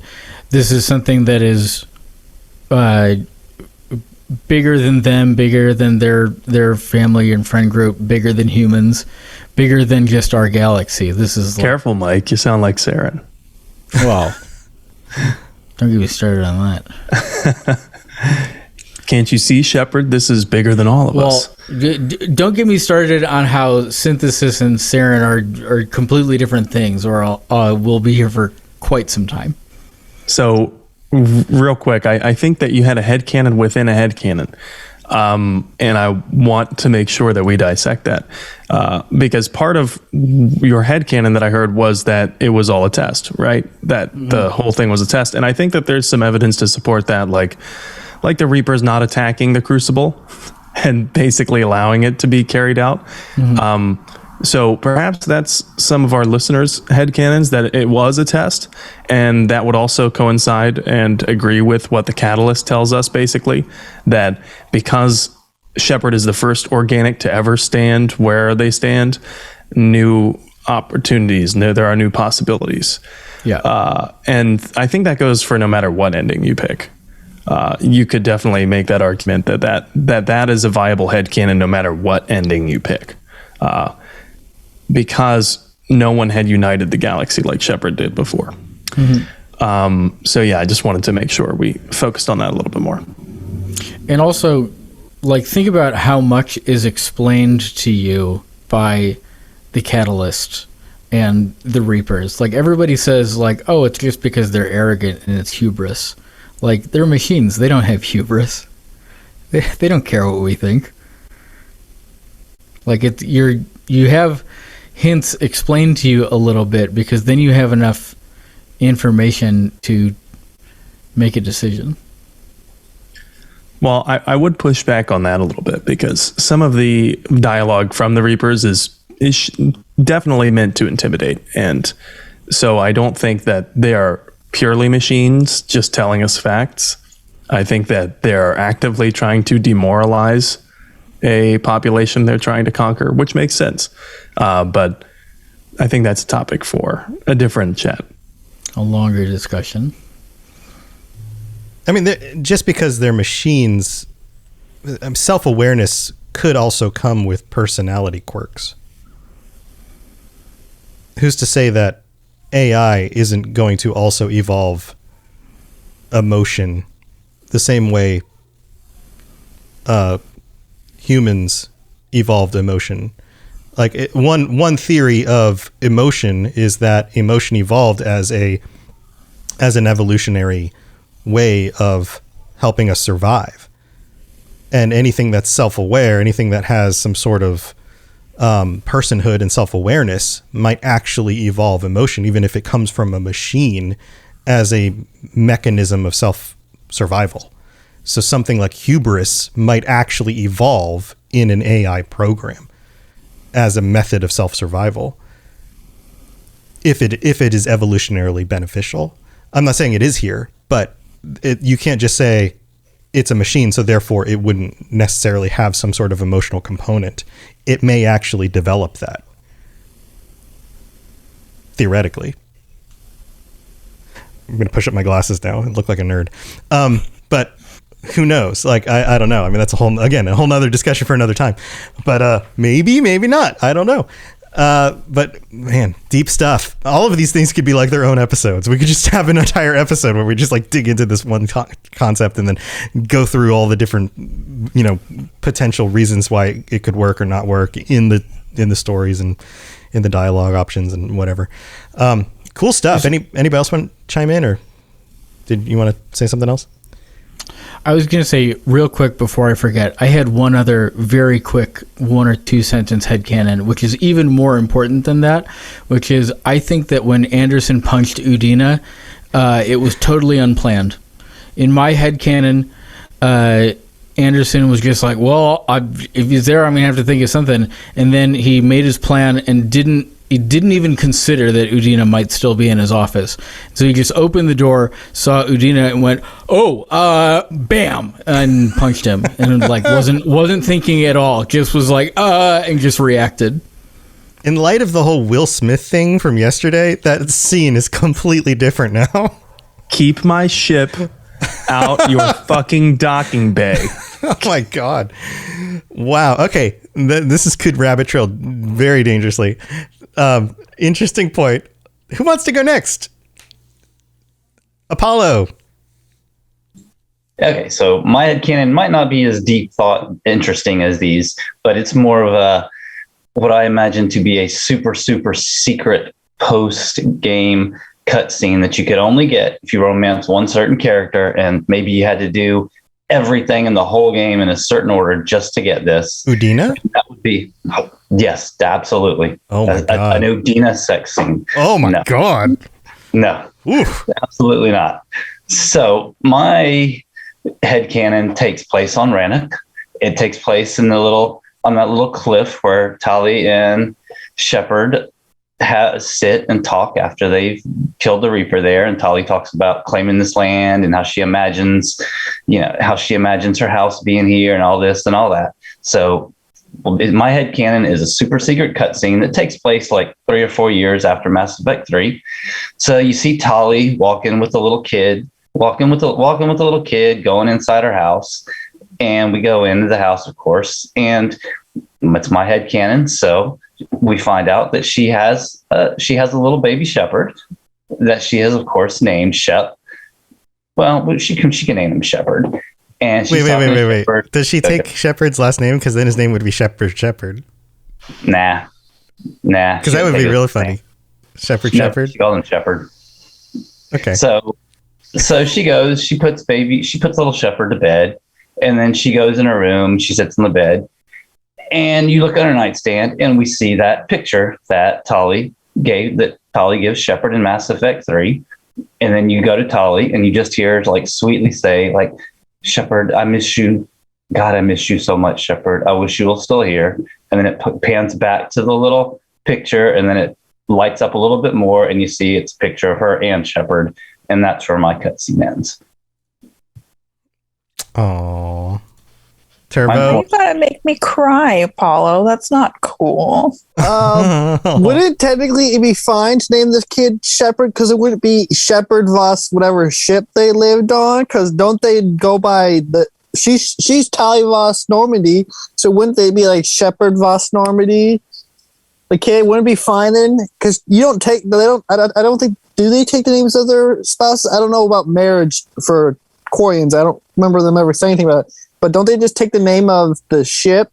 this is something that is bigger than them, bigger than their family and friend group, bigger than humans, bigger than just our galaxy. This is careful, Mike. You sound like Saren. Well, don't get me started on that. Can't you see, Shepard? This is bigger than all of us. Don't get me started on how synthesis and Saren are completely different things, or we'll be here for quite some time. So, real quick, I think that you had a headcanon within a headcanon. And I want to make sure that we dissect that. Because part of your headcanon that I heard was that it was all a test, right? That the whole thing was a test. And I think that there's some evidence to support that, like the Reapers not attacking the Crucible and basically allowing it to be carried out. So perhaps that's some of our listeners' headcanons, that it was a test, and that would also coincide and agree with what the Catalyst tells us, basically, that because Shepard is the first organic to ever stand where they stand. New opportunities. There are new possibilities. Yeah. And I think that goes for no matter what ending you pick. You could definitely make that argument that is a viable headcanon no matter what ending you pick. Because no one had united the galaxy like Shepard did before. So yeah, I just wanted to make sure we focused on that a little bit more. And also, like, think about how much is explained to you by the Catalyst and the Reapers. Like, everybody says, like, oh, it's just because they're arrogant and it's hubris. Like, they're machines. They don't have hubris. They don't care what we think. Like, you have hints explained to you a little bit, because then you have enough information to make a decision. Well, I would push back on that a little bit, because some of the dialogue from the Reapers is definitely meant to intimidate. And so I don't think that they are purely machines just telling us facts. I think that they're actively trying to demoralize a population they're trying to conquer, which makes sense. But I think that's a topic for a different chat. A longer discussion. I mean, just because they're machines, self-awareness could also come with personality quirks. Who's to say that AI isn't going to also evolve emotion the same way humans evolved emotion? Like, one theory of emotion is that emotion evolved as an evolutionary way of helping us survive. And anything that's self-aware, anything that has some sort of personhood and self-awareness might actually evolve emotion, even if it comes from a machine as a mechanism of self-survival. So something like hubris might actually evolve in an AI program as a method of self-survival, if it is evolutionarily beneficial. I'm not saying it is here, but you can't just say it's a machine, so therefore it wouldn't necessarily have some sort of emotional component. It may actually develop that, theoretically. I'm going to push up my glasses now and look like a nerd. But who knows? Like, I don't know. I mean, that's a whole nother discussion for another time. But maybe not. I don't know. But man, deep stuff. All of these things could be like their own episodes. We could just have an entire episode where we just like dig into this one concept and then go through all the different, potential reasons why it could work or not work in the stories and in the dialogue options and whatever. Cool stuff. Anybody else want to chime in, or did you want to say something else? I was going to say real quick before I forget, I had one other very quick 1 or 2 sentence headcanon, which is even more important than that, which is I think that when Anderson punched Udina, it was totally unplanned. In my headcanon, Anderson was just like, well, if he's there, I'm going to have to think of something. And then he made his plan and didn't even consider that Udina might still be in his office. So he just opened the door, saw Udina, and went, bam, and punched him. And like wasn't thinking at all. Just was like, and just reacted. In light of the whole Will Smith thing from yesterday, that scene is completely different now. Keep my ship out your fucking docking bay. Oh my God. Wow. Okay. This could rabbit trail very dangerously. Interesting point. Who wants to go next? Apollo. Okay, so my headcanon might not be as deep thought interesting as these, but it's more of what I imagine to be a super, super secret post-game cutscene that you could only get if you romance one certain character, and maybe you had to do everything in the whole game in a certain order just to get this. Udina? That would be, yes, absolutely. Oh my God. An Udina sex scene. Oh my God. No, Oof. Absolutely not. So my headcanon takes place on Rannoch. It takes place on that little cliff where Tali and Shepard sit and talk after they've killed the Reaper there, and Tali talks about claiming this land and how she imagines her house being here and all this and all that. So my headcanon is a super secret cutscene that takes place like 3 or 4 years after Mass Effect 3. So you see Tali walking with a little kid, going inside her house, and we go into the house, of course, and it's my headcanon. So we find out that she has a little baby shepherd that she has, of course, named Shep. Well, she can name him Shepherd. And wait. Does she take Shepard's last name? Because then his name would be Shepherd. Nah. Because that would be really funny. Shepherd. She called him Shepherd. Okay. So she goes. She puts little Shepherd to bed, and then she goes in her room. She sits in the bed, and you look at her nightstand, and we see that picture that Tali gives Shepherd in Mass Effect 3. And then you go to Tali, and you just hear her, like, sweetly say, like, Shepherd, I miss you. God, I miss you so much, Shepherd. I wish you were still here. And then it pans back to the little picture, and then it lights up a little bit more, and you see it's a picture of her and Shepherd. And that's where my cutscene ends. Oh, Turbo. You gotta make me cry, Apollo. That's not cool. Would it technically be fine to name this kid Shepherd? Because it wouldn't be Shepherd Voss, whatever ship they lived on. Because don't they go by she's Tali Voss Normandy, so wouldn't they be like Shepherd Voss Normandy? The kid wouldn't be fine then, because I don't think, do they take the names of their spouses? I don't know about marriage for Quarians. I don't remember them ever saying anything about it. But don't they just take the name of the ship?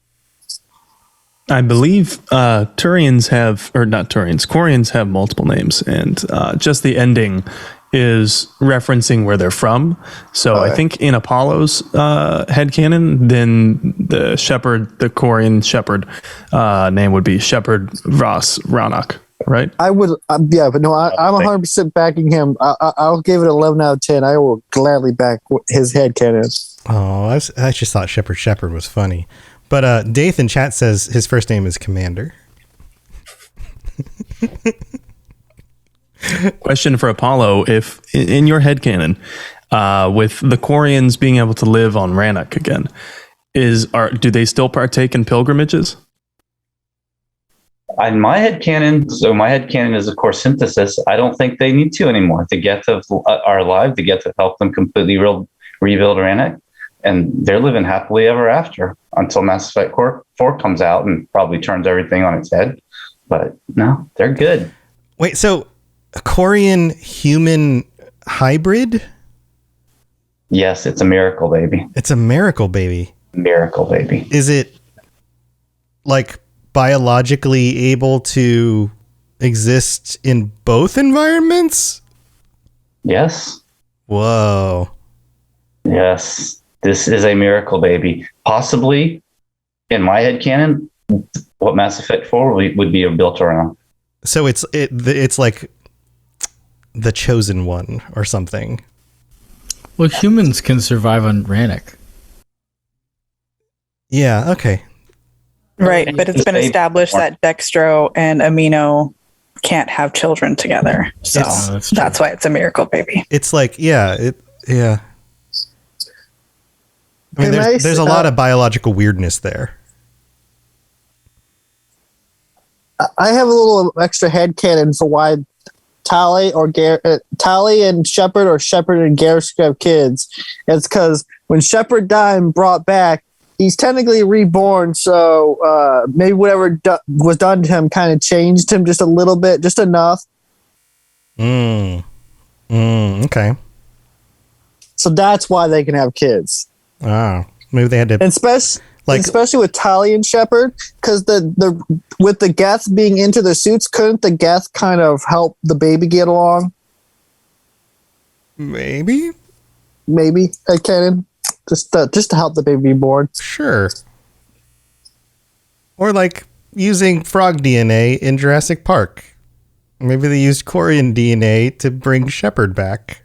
I believe Quarians have multiple names, and just the ending is referencing where they're from. So I think in Apollo's headcanon, then the Quarian Shepherd name would be Shepherd Voss Raunach, right? I would, but no, I'm 100% backing him. I'll give it 11 out of 10. I will gladly back his headcanon. Oh, I just thought Shepherd was funny. But Dath in chat says his first name is Commander. Question for Apollo: if in your headcanon, with the Quarians being able to live on Rannoch again, do they still partake in pilgrimages? In my headcanon is, of course, synthesis. I don't think they need to anymore. The Geth are alive. The Geth have helped them completely rebuild Rannoch. And they're living happily ever after until Mass Effect 4 comes out and probably turns everything on its head. But no, they're good. Wait, so a Quarian human hybrid? Yes, it's a miracle baby. It's a miracle baby. Miracle baby. Is it like biologically able to exist in both environments? Yes. Whoa. Yes. This is a miracle baby. Possibly, in my headcanon, what Mass Effect 4 would be built around. So it's like the chosen one or something. Well, humans can survive on Rannoch. Yeah, okay. Right, but it's been established that Dextro and Amino can't have children together. So that's why it's a miracle baby. It's like, yeah. I mean, there's a lot of biological weirdness there. I have a little extra headcanon for why Tali and Shepard, or Shepard and Garrus could have kids. It's because when Shepard died and brought back, he's technically reborn, so maybe whatever was done to him kind of changed him just a little bit, just enough. Okay. So that's why they can have kids. Oh, maybe they had to, especially with Tali and Shepard, because with the Geth being into the suits, couldn't the Geth kind of help the baby get along? Maybe headcanon, just to help the baby be born. Sure. Or like using frog DNA in Jurassic Park. Maybe they used Quarian DNA to bring Shepard back.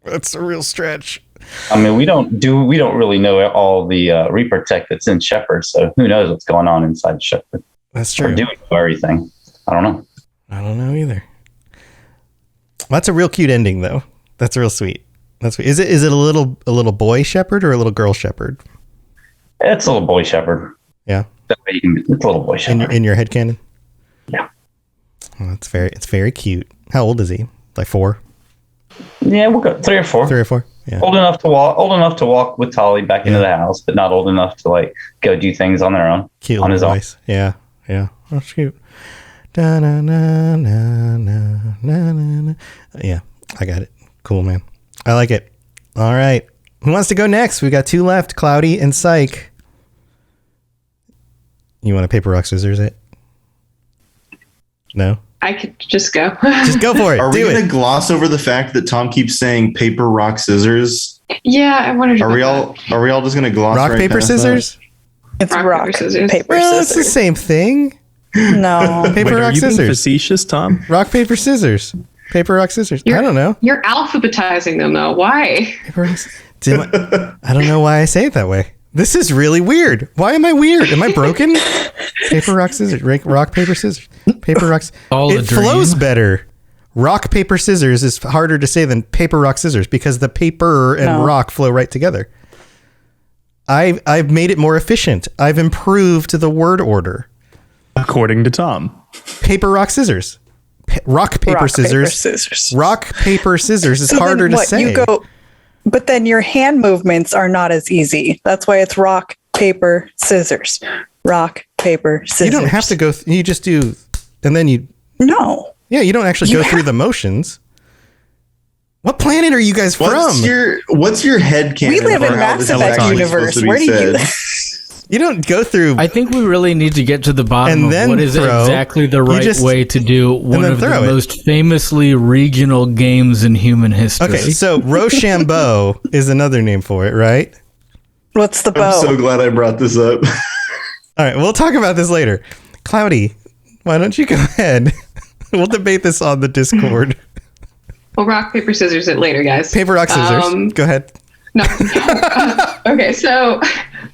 That's a real stretch. I mean, we don't really know all the Reaper tech that's in Shepard, so who knows what's going on inside Shepard? That's true. Or do we know everything? I don't know. I don't know either. That's a real cute ending, though. That's real sweet. That's sweet. Is it a little boy Shepard or a little girl Shepard? It's a little boy shepherd. Yeah. That way you can, it's a little boy shepherd. In your headcanon? Yeah. Oh, it's very cute. How old is he? Like 4? Yeah, we'll go 3 or 4. 3 or 4. Yeah. Old enough to walk with Tali back into the house, but not old enough to like go do things on their own. Cute on his voice. Own. Yeah. Yeah. Oh, cute. Da, na, na, na, na, na, na. Yeah, I got it. Cool, man. I like it. All right. Who wants to go next? We got 2 left, Cloudy and Psych. You want to paper, rock, scissors it? No? I could just go. Just go for it. Are we going to gloss over the fact that Tom keeps saying paper, rock, scissors? Yeah, I wondered. Are we all just going to gloss rock, paper, scissors? That? It's rock, paper, scissors. Paper, well, scissors. it's the same thing. No. Paper, Wait, rock, are you being scissors. Facetious, Tom? Rock, paper, scissors. Paper, rock, scissors. I don't know. You're alphabetizing them, though. Why? Paper, rock, I don't know why I say it that way. This is really weird. Why am I weird? Am I broken? Paper, rock, scissors. Rock, paper, scissors. Paper, rocks. It flows better. Rock, paper, scissors is harder to say than paper, rock, scissors because the paper and rock flow right together. I've made it more efficient. I've improved the word order. According to Tom. Paper, rock, scissors. Rock, paper, scissors. Rock, paper, scissors is harder to say. You go, but then your hand movements are not as easy. That's why it's rock, paper, scissors. Rock, paper, scissors. You don't have to go. You just do, and then you. No. Yeah, you don't actually go through the motions. What planet are you guys from? What's your head canon? We live in Mass Effect universe. Where do you? You don't go through. I think we really need to get to the bottom and of what is exactly the right way to do one of the most famously regional games in human history. Okay, so Rochambeau is another name for it, right? What's the bow? I'm so glad I brought this up. All right, we'll talk about this later. Cloudy, why don't you go ahead? We'll debate this on the Discord. We'll rock, paper, scissors it later, guys. Paper, rock, scissors. Go ahead. No. Okay, so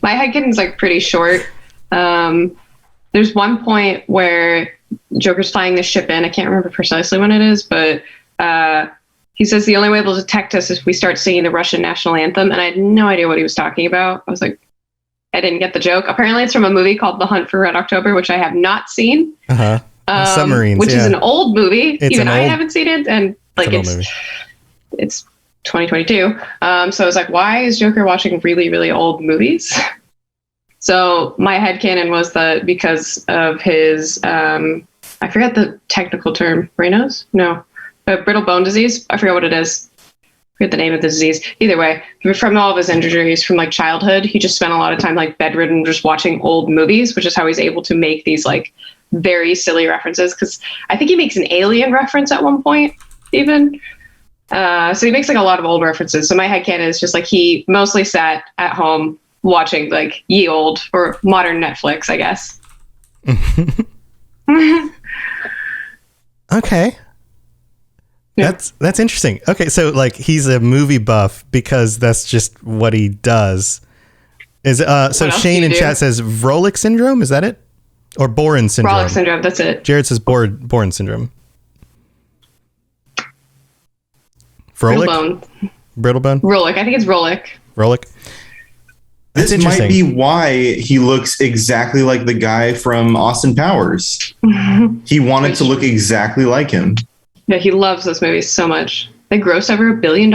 my headcanon's like pretty short. There's one point where Joker's flying the ship in. I can't remember precisely when it is, but he says the only way they'll detect us is if we start singing the Russian national anthem. And I had no idea what he was talking about. I was like, I didn't get the joke. Apparently it's from a movie called The Hunt for Red October, which I have not seen. Submarines, which is an old movie. Even I haven't seen it. And like it's 2022. So I was like, why is Joker watching really, really old movies? So my headcanon was that because of his, I forget the technical term, Raynaud's? No, brittle bone disease. I forget what it is. I forget the name of the disease. Either way, from all of his injuries from like childhood, he just spent a lot of time like bedridden just watching old movies, which is how he's able to make these like very silly references. Because I think he makes an Alien reference at one point even. So he makes like a lot of old references. So my headcanon is just like he mostly sat at home watching like ye old or modern Netflix, I guess. Okay. Yeah. That's interesting. Okay, so like he's a movie buff because that's just what he does. Is so Shane in chat says Vrolik syndrome, is that it? Or Boren syndrome? Vrolik syndrome, that's it. Jared says Boren syndrome. Vrolik? Brittlebone? Vrolik. I think it's Vrolik. Vrolik. This might be why he looks exactly like the guy from Austin Powers. He wanted to look exactly like him. Yeah, he loves those movies so much. They gross over $1 billion.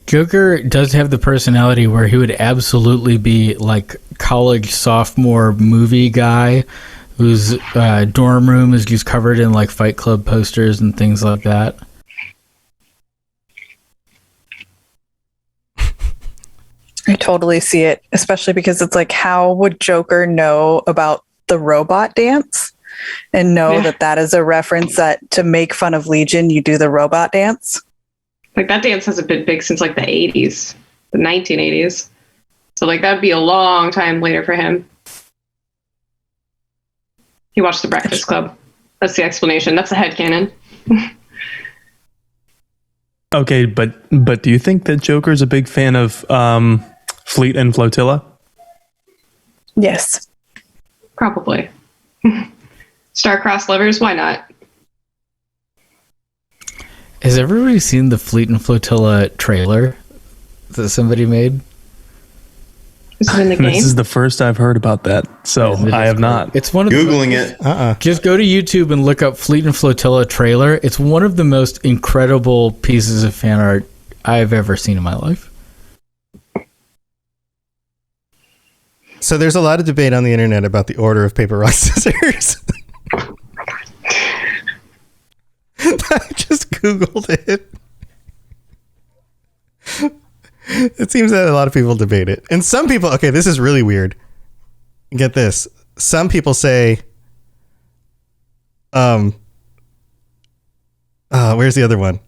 Joker does have the personality where he would absolutely be like college sophomore movie guy whose dorm room is just covered in like Fight Club posters and things like that. I totally see it, especially because it's like, how would Joker know about the robot dance and know that is a reference that to make fun of Legion, you do the robot dance? Like that dance hasn't been big since like the 80s, the 1980s. So like that'd be a long time later for him. He watched The Breakfast Club. That's the explanation. That's the headcanon. Okay, but do you think that Joker's a big fan of Fleet and Flotilla? Yes. Probably. Star-crossed lovers, why not? Has everybody seen the Fleet and Flotilla trailer? that somebody made? Is it in the game? This is the first I've heard about that, so I have not. It's one of Googling it. Just go to YouTube and look up Fleet and Flotilla trailer. It's one of the most incredible pieces of fan art I've ever seen in my life. So there's a lot of debate on the internet about the order of paper, rock, scissors. I just Googled it. It seems that a lot of people debate it. And some people, okay, this is really weird. Get this. Some people say, where's the other one?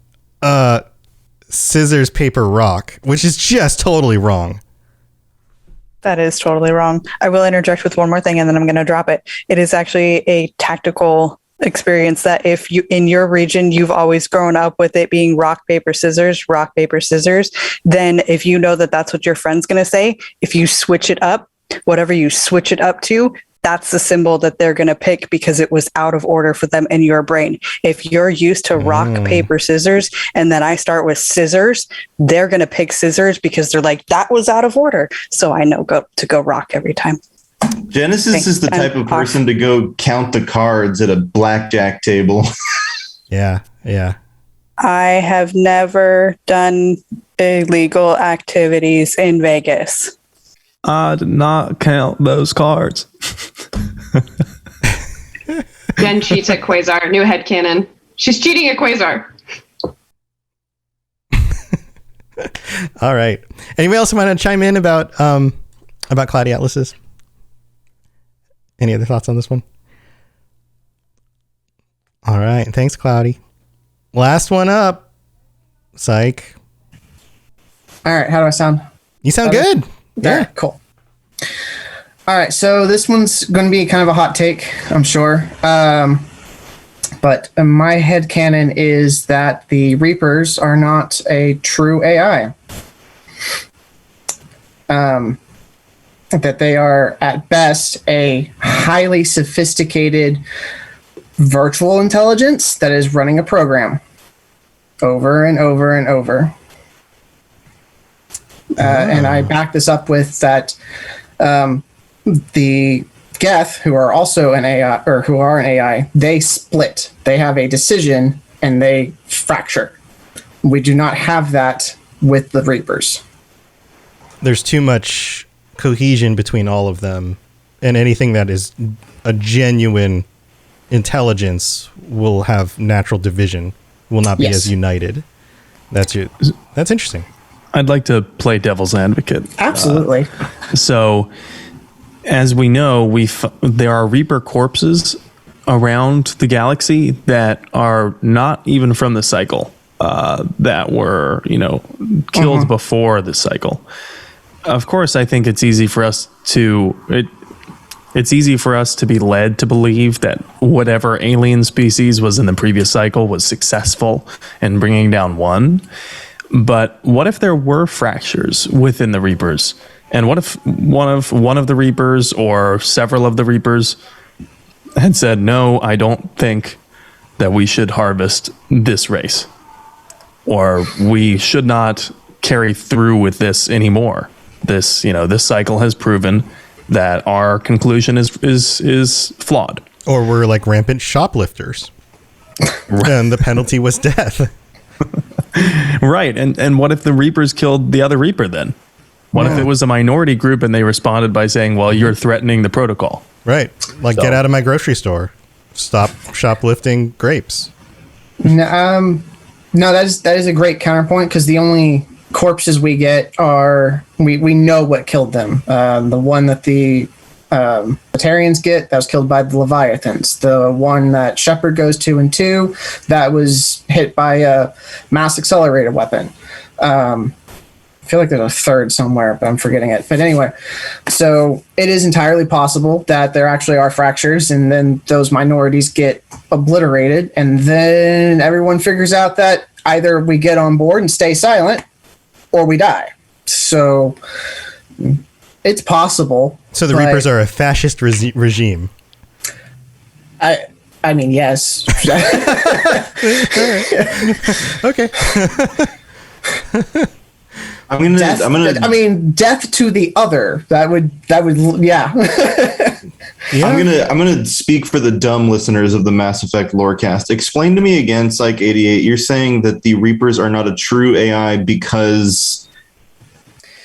Scissors, paper, rock, which is just totally wrong. That is totally wrong. I will interject with one more thing and then I'm going to drop it. It is actually a tactical experience that if you in your region you've always grown up with it being rock paper scissors, then if you know that that's what your friend's going to say, if you switch it up, whatever you switch it up to, that's the symbol that they're going to pick because it was out of order for them in your brain. If you're used to rock paper scissors and then I start with scissors, they're going to pick scissors because they're like, that was out of order, so I know to go rock every time. Genesis is the type of person to go count the cards at a blackjack table. Yeah. I have never done illegal activities in Vegas. I did not count those cards. Jen cheats at Quasar. New headcanon. She's cheating at Quasar. All right. Anybody else want to chime in about Cloudy Atlases? Any other thoughts on this one? All right. Thanks, Cloudy. Last one up. Psych. All right. How do I sound? You sound good. Yeah. Cool. All right. So this one's going to be kind of a hot take, I'm sure. But my headcanon is that the Reapers are not a true AI. That they are at best a highly sophisticated virtual intelligence that is running a program over and over and over. And I back this up with that the Geth, who are also an AI, or who are an AI, they split. They have a decision and they fracture. We do not have that with the Reapers. There's too much cohesion between all of them, and anything that is a genuine intelligence will have natural division, will not be as united. That's interesting. I'd like to play devil's advocate. Absolutely. So, as we know, there are Reaper corpses around the galaxy that are not even from the cycle, that were, killed before the cycle. Of course, I think it's easy for us to be led to believe that whatever alien species was in the previous cycle was successful in bringing down one. But what if there were fractures within the Reapers? And what if one of the Reapers or several of the Reapers had said, "No, I don't think that we should harvest this race, or we should not carry through with this anymore. This cycle has proven that our conclusion is flawed." Or we're like rampant shoplifters, and the penalty was death. Right, and what if the Reapers killed the other Reaper then? What if it was a minority group and they responded by saying, "Well, you're threatening the protocol." Right, get out of my grocery store. Stop shoplifting grapes. No, that is a great counterpoint, because the only corpses we get are we know what killed them. The one that the Batarians get, that was killed by the Leviathans. The one that Shepard goes to in 2, that was hit by a mass accelerator weapon. I feel like there's a third somewhere, but I'm forgetting it. But anyway, so it is entirely possible that there actually are fractures, and then those minorities get obliterated, and then everyone figures out that either we get on board and stay silent, or we die. So it's possible. So the Reapers are a fascist regime. I mean, yes. Okay. death to the other. That would, yeah. I'm gonna speak for the dumb listeners of the Mass Effect Lorecast. Explain to me again, Psych 88. You're saying that the Reapers are not a true AI because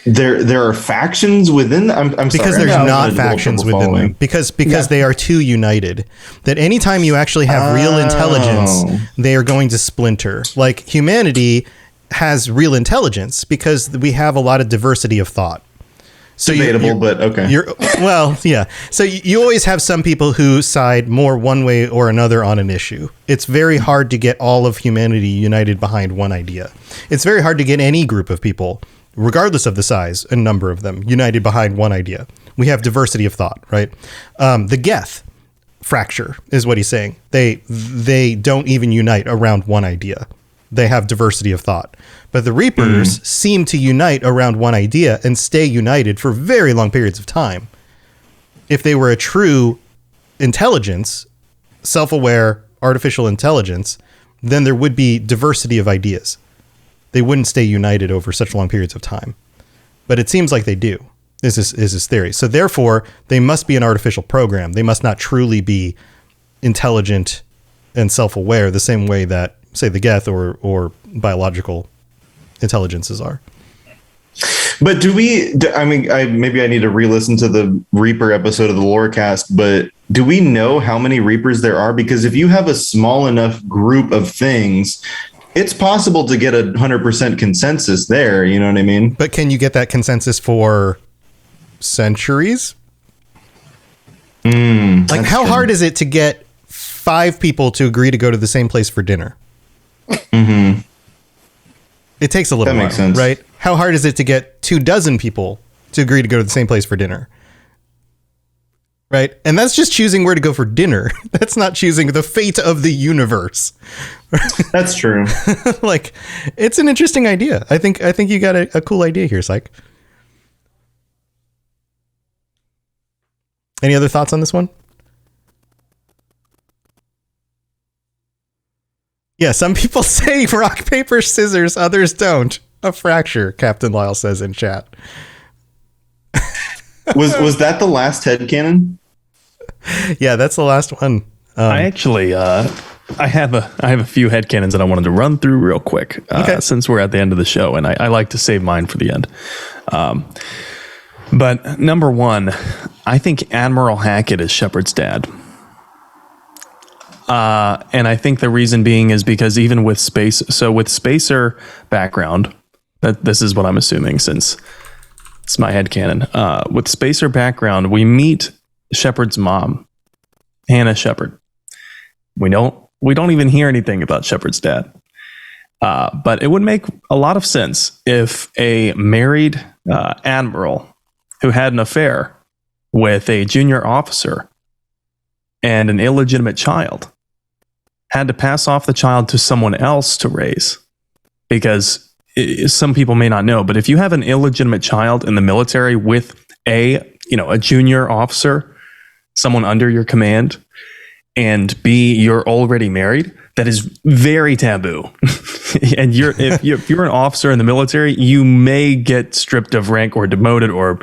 there are factions within. I'm because sorry, there's not factions within them. Because they are too united. That anytime you actually have real intelligence, they are going to splinter. Like humanity has real intelligence because we have a lot of diversity of thought. So debatable, but okay. Well, yeah. So you always have some people who side more one way or another on an issue. It's very hard to get all of humanity united behind one idea. It's very hard to get any group of people, regardless of the size and number of them, united behind one idea. We have diversity of thought, right? The Geth fracture is what he's saying. They don't even unite around one idea. They have diversity of thought. But the Reapers seem to unite around one idea and stay united for very long periods of time. If they were a true intelligence, self-aware, artificial intelligence, then there would be diversity of ideas. They wouldn't stay united over such long periods of time. But it seems like they do, is his theory. So therefore, they must be an artificial program. They must not truly be intelligent and self-aware the same way that, say, the Geth or biological intelligences are. But maybe I need to re-listen to the Reaper episode of the Lorecast, but do we know how many Reapers there are? Because if you have a small enough group of things, it's possible to get 100% consensus there. You know what I mean? But can you get that consensus for centuries? Like, how hard is it to get 5 people to agree to go to the same place for dinner? Mm-hmm. It takes a little while, makes sense. Right? How hard is it to get 24 people to agree to go to the same place for dinner? Right? And that's just choosing where to go for dinner. That's not choosing the fate of the universe. That's true. Like, it's an interesting idea. I think you got a cool idea here, Psych. Any other thoughts on this one? Yeah, some people say rock, paper, scissors, others don't. A fracture, Captain Lyle says in chat. Was that the last headcanon? Yeah, that's the last one. I actually, I have a few headcanons that I wanted to run through real quick, since we're at the end of the show, and I like to save mine for the end. But number one, I think Admiral Hackett is Shepard's dad. And I think the reason being is because even with with Spacer background, this is what I'm assuming since it's my headcanon. With Spacer background, we meet Shepard's mom, Hannah Shepard. We don't even hear anything about Shepard's dad. But it would make a lot of sense if a married admiral who had an affair with a junior officer and an illegitimate child had to pass off the child to someone else to raise. Because some people may not know, but if you have an illegitimate child in the military with a junior officer, someone under your command, and B, you're already married, that is very taboo. And if you're an officer in the military, you may get stripped of rank or demoted or,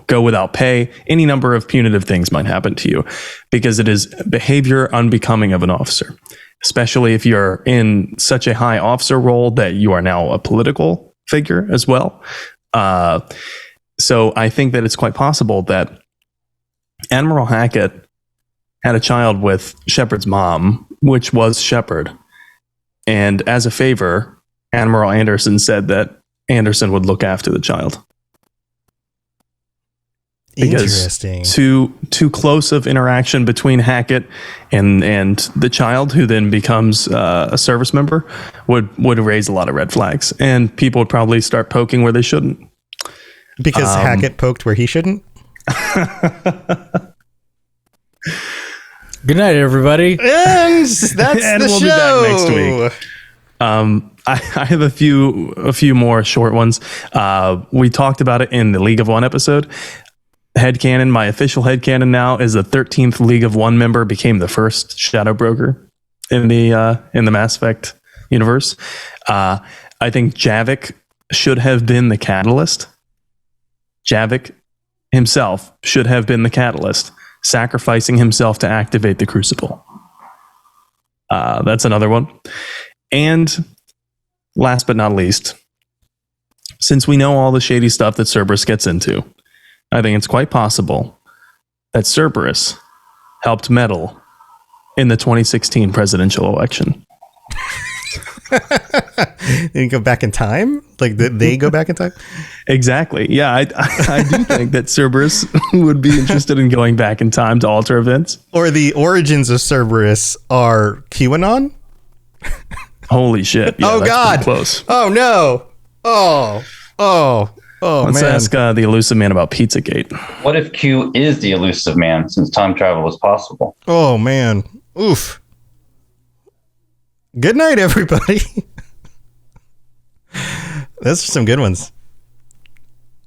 go without pay. Any number of punitive things might happen to you because it is behavior unbecoming of an officer, especially if you're in such a high officer role that you are now a political figure as well. So I think that it's quite possible that Admiral Hackett had a child with Shepard's mom, which was Shepard. And as a favor, Admiral Anderson said that Anderson would look after the child. Interesting. Because too close of interaction between Hackett and the child, who then becomes a service member, would raise a lot of red flags. And people would probably start poking where they shouldn't. Because Hackett poked where he shouldn't? Good night, everybody. And that's and the we'll show. Be back next week. I have a few more short ones. We talked about it in the League of One episode. Headcanon, my official headcanon now is the 13th League of One member became the first Shadow Broker in the Mass Effect universe. I think Javik should have been the catalyst. Javik himself should have been the catalyst, sacrificing himself to activate the crucible. That's another one. And last but not least, since we know all the shady stuff that Cerberus gets into, I think it's quite possible that Cerberus helped meddle in the 2016 presidential election. Did he go back in time? Like, did they go back in time? Exactly. Yeah, I do think that Cerberus would be interested in going back in time to alter events. Or the origins of Cerberus are QAnon? Holy shit. Yeah, oh, that's God. Close. Oh, no. Oh, Let's man. ask the elusive man about Pizzagate. What if Q is the elusive man, since time travel is possible? Oh, man. Oof. Good night, everybody. Those are some good ones.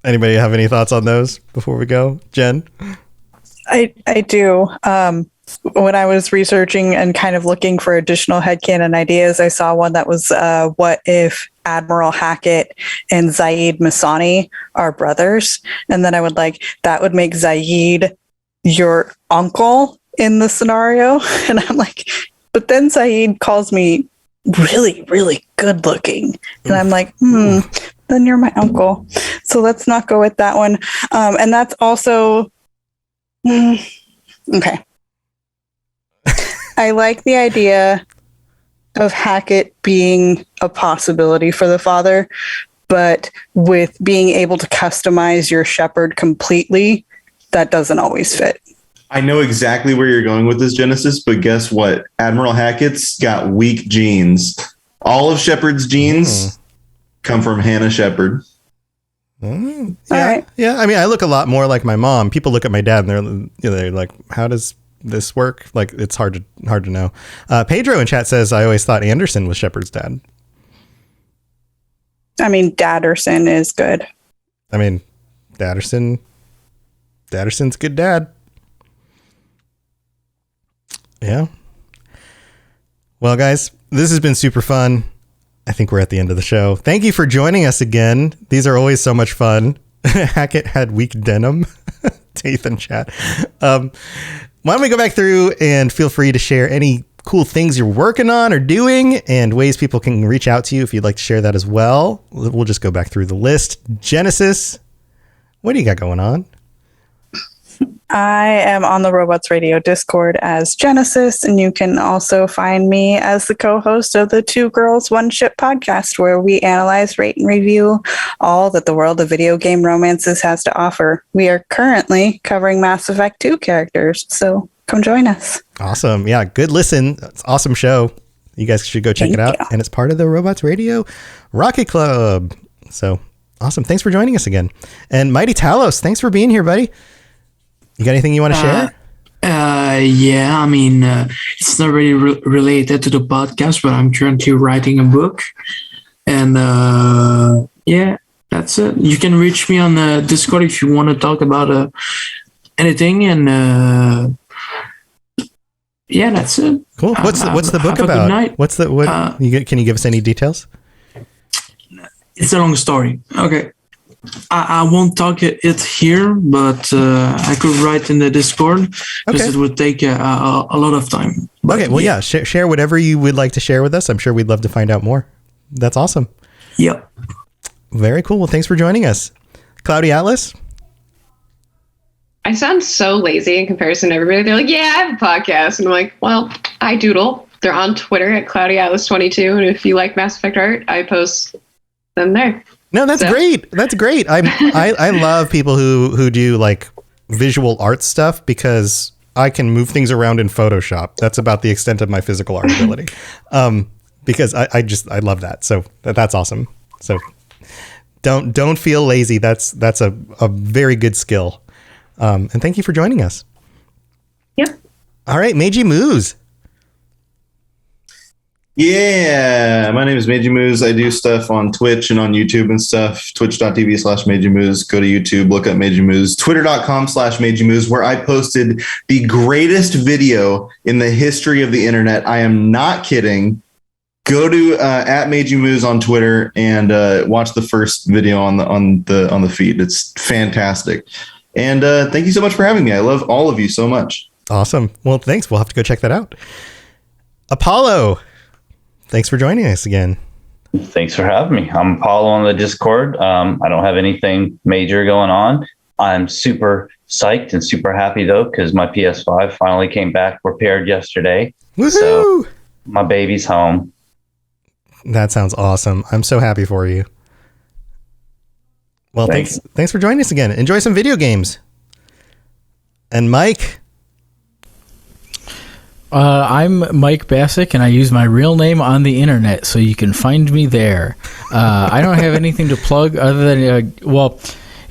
Anybody have any thoughts on those before we go? Jen? I do. When I was researching and kind of looking for additional headcanon ideas, I saw one that was what if Admiral Hackett and Zaid Masani are brothers? And then I would that would make Zaid your uncle in the scenario. And I'm like, but then Zaid calls me really, really good looking. And I'm like, then you're my uncle. So let's not go with that one. And that's also, okay. I like the idea of Hackett being a possibility for the father, but with being able to customize your shepherd completely, that doesn't always fit. I know exactly where you're going with this, Genesis, but guess what? Admiral Hackett's got weak genes. All of Shepard's genes come from Hannah Shepard. Yeah. Right. Yeah. I mean, I look a lot more like my mom. People look at my dad and they're like, how does this work? Like, it's hard to know. Pedro in chat says, I always thought Anderson was Shepard's dad. I mean, Dadderson is good. I mean, Dadderson's good dad. Yeah. Well, guys, this has been super fun. I think we're at the end of the show. Thank you for joining us again. These are always so much fun. Hackett had weak denim. Teeth in chat. Why don't we go back through and feel free to share any cool things you're working on or doing and ways people can reach out to you if you'd like to share that as well. We'll just go back through the list. Genesis, what do you got going on? I am on the Robots Radio Discord as Genesis, and you can also find me as the co-host of the Two Girls, One Ship podcast, where we analyze, rate, and review all that the world of video game romances has to offer. We are currently covering Mass Effect 2 characters, so come join us. Awesome. Yeah, good listen. It's an awesome show. You guys should go check it out. And it's part of the Robots Radio Rocket Club. So awesome. Thanks for joining us again. And Mighty Talos, thanks for being here, buddy. You got anything you want to share? Yeah, I mean, it's not really related to the podcast, but I'm currently writing a book. And yeah, that's it. You can reach me on Discord if you want to talk about anything. And yeah, that's it. Cool. What's the book about? Can you give us any details? It's a long story. Okay. I won't talk it here, but I could write in the Discord because it would take a lot of time. But, okay, well, yeah, share whatever you would like to share with us. I'm sure we'd love to find out more. That's awesome. Yep. Very cool. Well, thanks for joining us. Cloudy Atlas? I sound so lazy in comparison to everybody. They're like, yeah, I have a podcast. And I'm like, well, I doodle. They're on Twitter at CloudyAtlas22. And if you like Mass Effect art, I post them there. No, that's great. That's great. I love people who do like visual art stuff because I can move things around in Photoshop. That's about the extent of my physical art ability. Because I love that. So that's awesome. So don't feel lazy. That's a very good skill. And thank you for joining us. Yep. All right, Meiji Moose. Yeah, my name is Meiji Moose. I do stuff on Twitch and on YouTube and stuff. Twitch.tv/Meiji Moose. Go to YouTube, look up Meiji Moose. Twitter.com/Meiji Moose, where I posted the greatest video in the history of the internet. I am not kidding. go to at Meiji Moves on Twitter and watch the first video on the feed. It's fantastic. And thank you so much for having me. I love all of you so much. Awesome. Well, thanks. We'll have to go check that out. Apollo, thanks for joining us again. Thanks for having me. I'm Apollo on the Discord. I don't have anything major going on. I'm super psyched and super happy though, because my PS5 finally came back repaired yesterday. Woohoo! So my baby's home. That sounds awesome. I'm so happy for you. Well, thanks for joining us again. Enjoy some video games. And Mike. I'm Mike Bassick, and I use my real name on the internet, so you can find me there. I don't have anything to plug other than,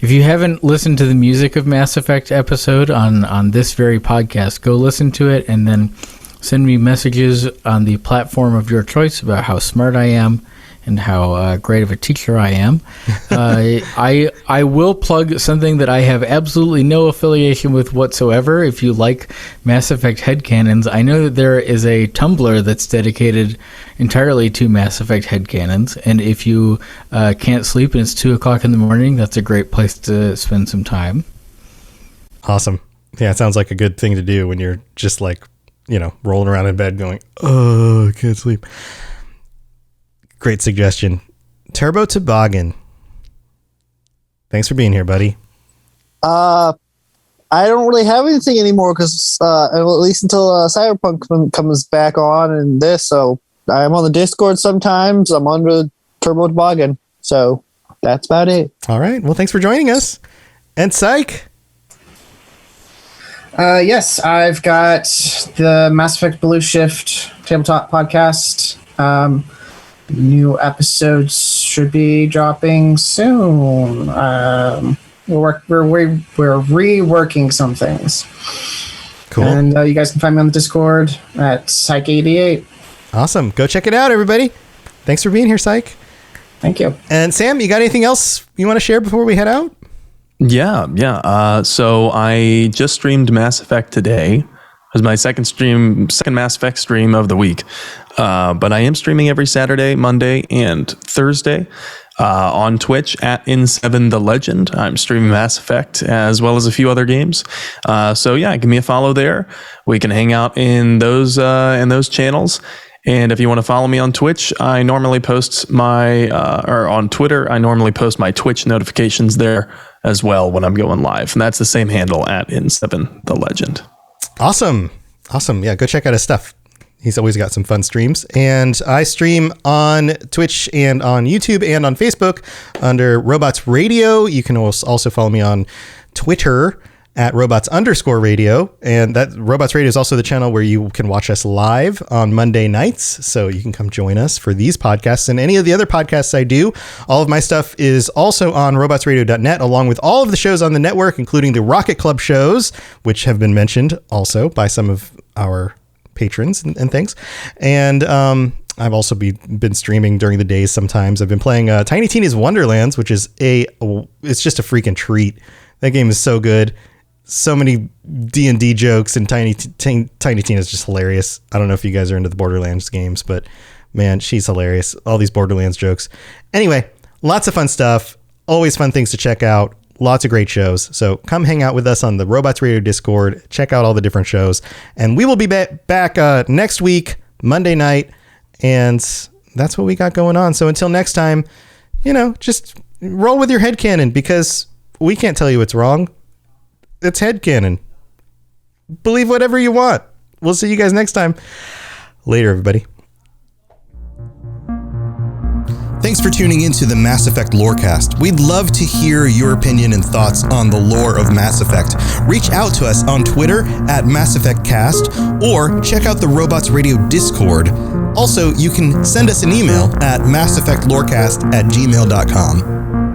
if you haven't listened to the Music of Mass Effect episode on this very podcast, go listen to it, and then send me messages on the platform of your choice about how smart I am and how great of a teacher I am. I will plug something that I have absolutely no affiliation with whatsoever. If you like Mass Effect headcanons, I know that there is a Tumblr that's dedicated entirely to Mass Effect headcanons, and if you can't sleep and it's 2 o'clock in the morning, that's a great place to spend some time. Awesome. Yeah, it sounds like a good thing to do when you're just like, rolling around in bed going, oh, I can't sleep. Great suggestion. Turbo Toboggan. Thanks for being here, buddy. I don't really have anything anymore because at least until Cyberpunk comes back on and this. So I'm on the Discord sometimes. I'm on the Turbo Toboggan. So that's about it. All right. Well, thanks for joining us. And Psych. Yes, I've got the Mass Effect Blue Shift tabletop podcast. New episodes should be dropping soon. We're reworking some things. Cool. And you guys can find me on the Discord at Psych88. Awesome. Go check it out, everybody. Thanks for being here, Psych. Thank you. And Sam, you got anything else you want to share before we head out? Yeah. So I just streamed Mass Effect today. It was my second Mass Effect stream of the week. But I am streaming every Saturday, Monday, and Thursday on Twitch at In7 The Legend. I'm streaming Mass Effect as well as a few other games. So yeah, give me a follow there. We can hang out in those channels. And if you want to follow me on Twitch, I normally post or on Twitter, I normally post my Twitch notifications there as well when I'm going live. And that's the same handle at In7 The Legend. Awesome. Yeah, go check out his stuff. He's always got some fun streams. And I stream on Twitch and on YouTube and on Facebook under Robots Radio. You can also follow me on Twitter at Robots_radio. And that Robots Radio is also the channel where you can watch us live on Monday nights. So you can come join us for these podcasts and any of the other podcasts I do. All of my stuff is also on robotsradio.net, along with all of the shows on the network, including the Rocket Club shows, which have been mentioned also by some of our patrons and things. And I've also been streaming during the days sometimes. I've been playing Tiny Tina's Wonderlands, which is it's just a freaking treat. That game is so good. So many D&D jokes, and Tiny Tina is just hilarious. I don't know if you guys are into the Borderlands games, but man, she's hilarious. All these Borderlands jokes. Anyway, lots of fun stuff. Always fun things to check out. Lots of great shows. So come hang out with us on the Robots Radio Discord. Check out all the different shows. And we will be back next week, Monday night. And that's what we got going on. So until next time, just roll with your headcanon, because we can't tell you what's wrong. It's headcanon. Believe whatever you want. We'll see you guys next time. Later, everybody. Thanks for tuning into the Mass Effect Lorecast. We'd love to hear your opinion and thoughts on the lore of Mass Effect. Reach out to us on Twitter at Mass Effect Cast, or check out the Robots Radio Discord. Also, you can send us an email at masseffectlorecast@gmail.com.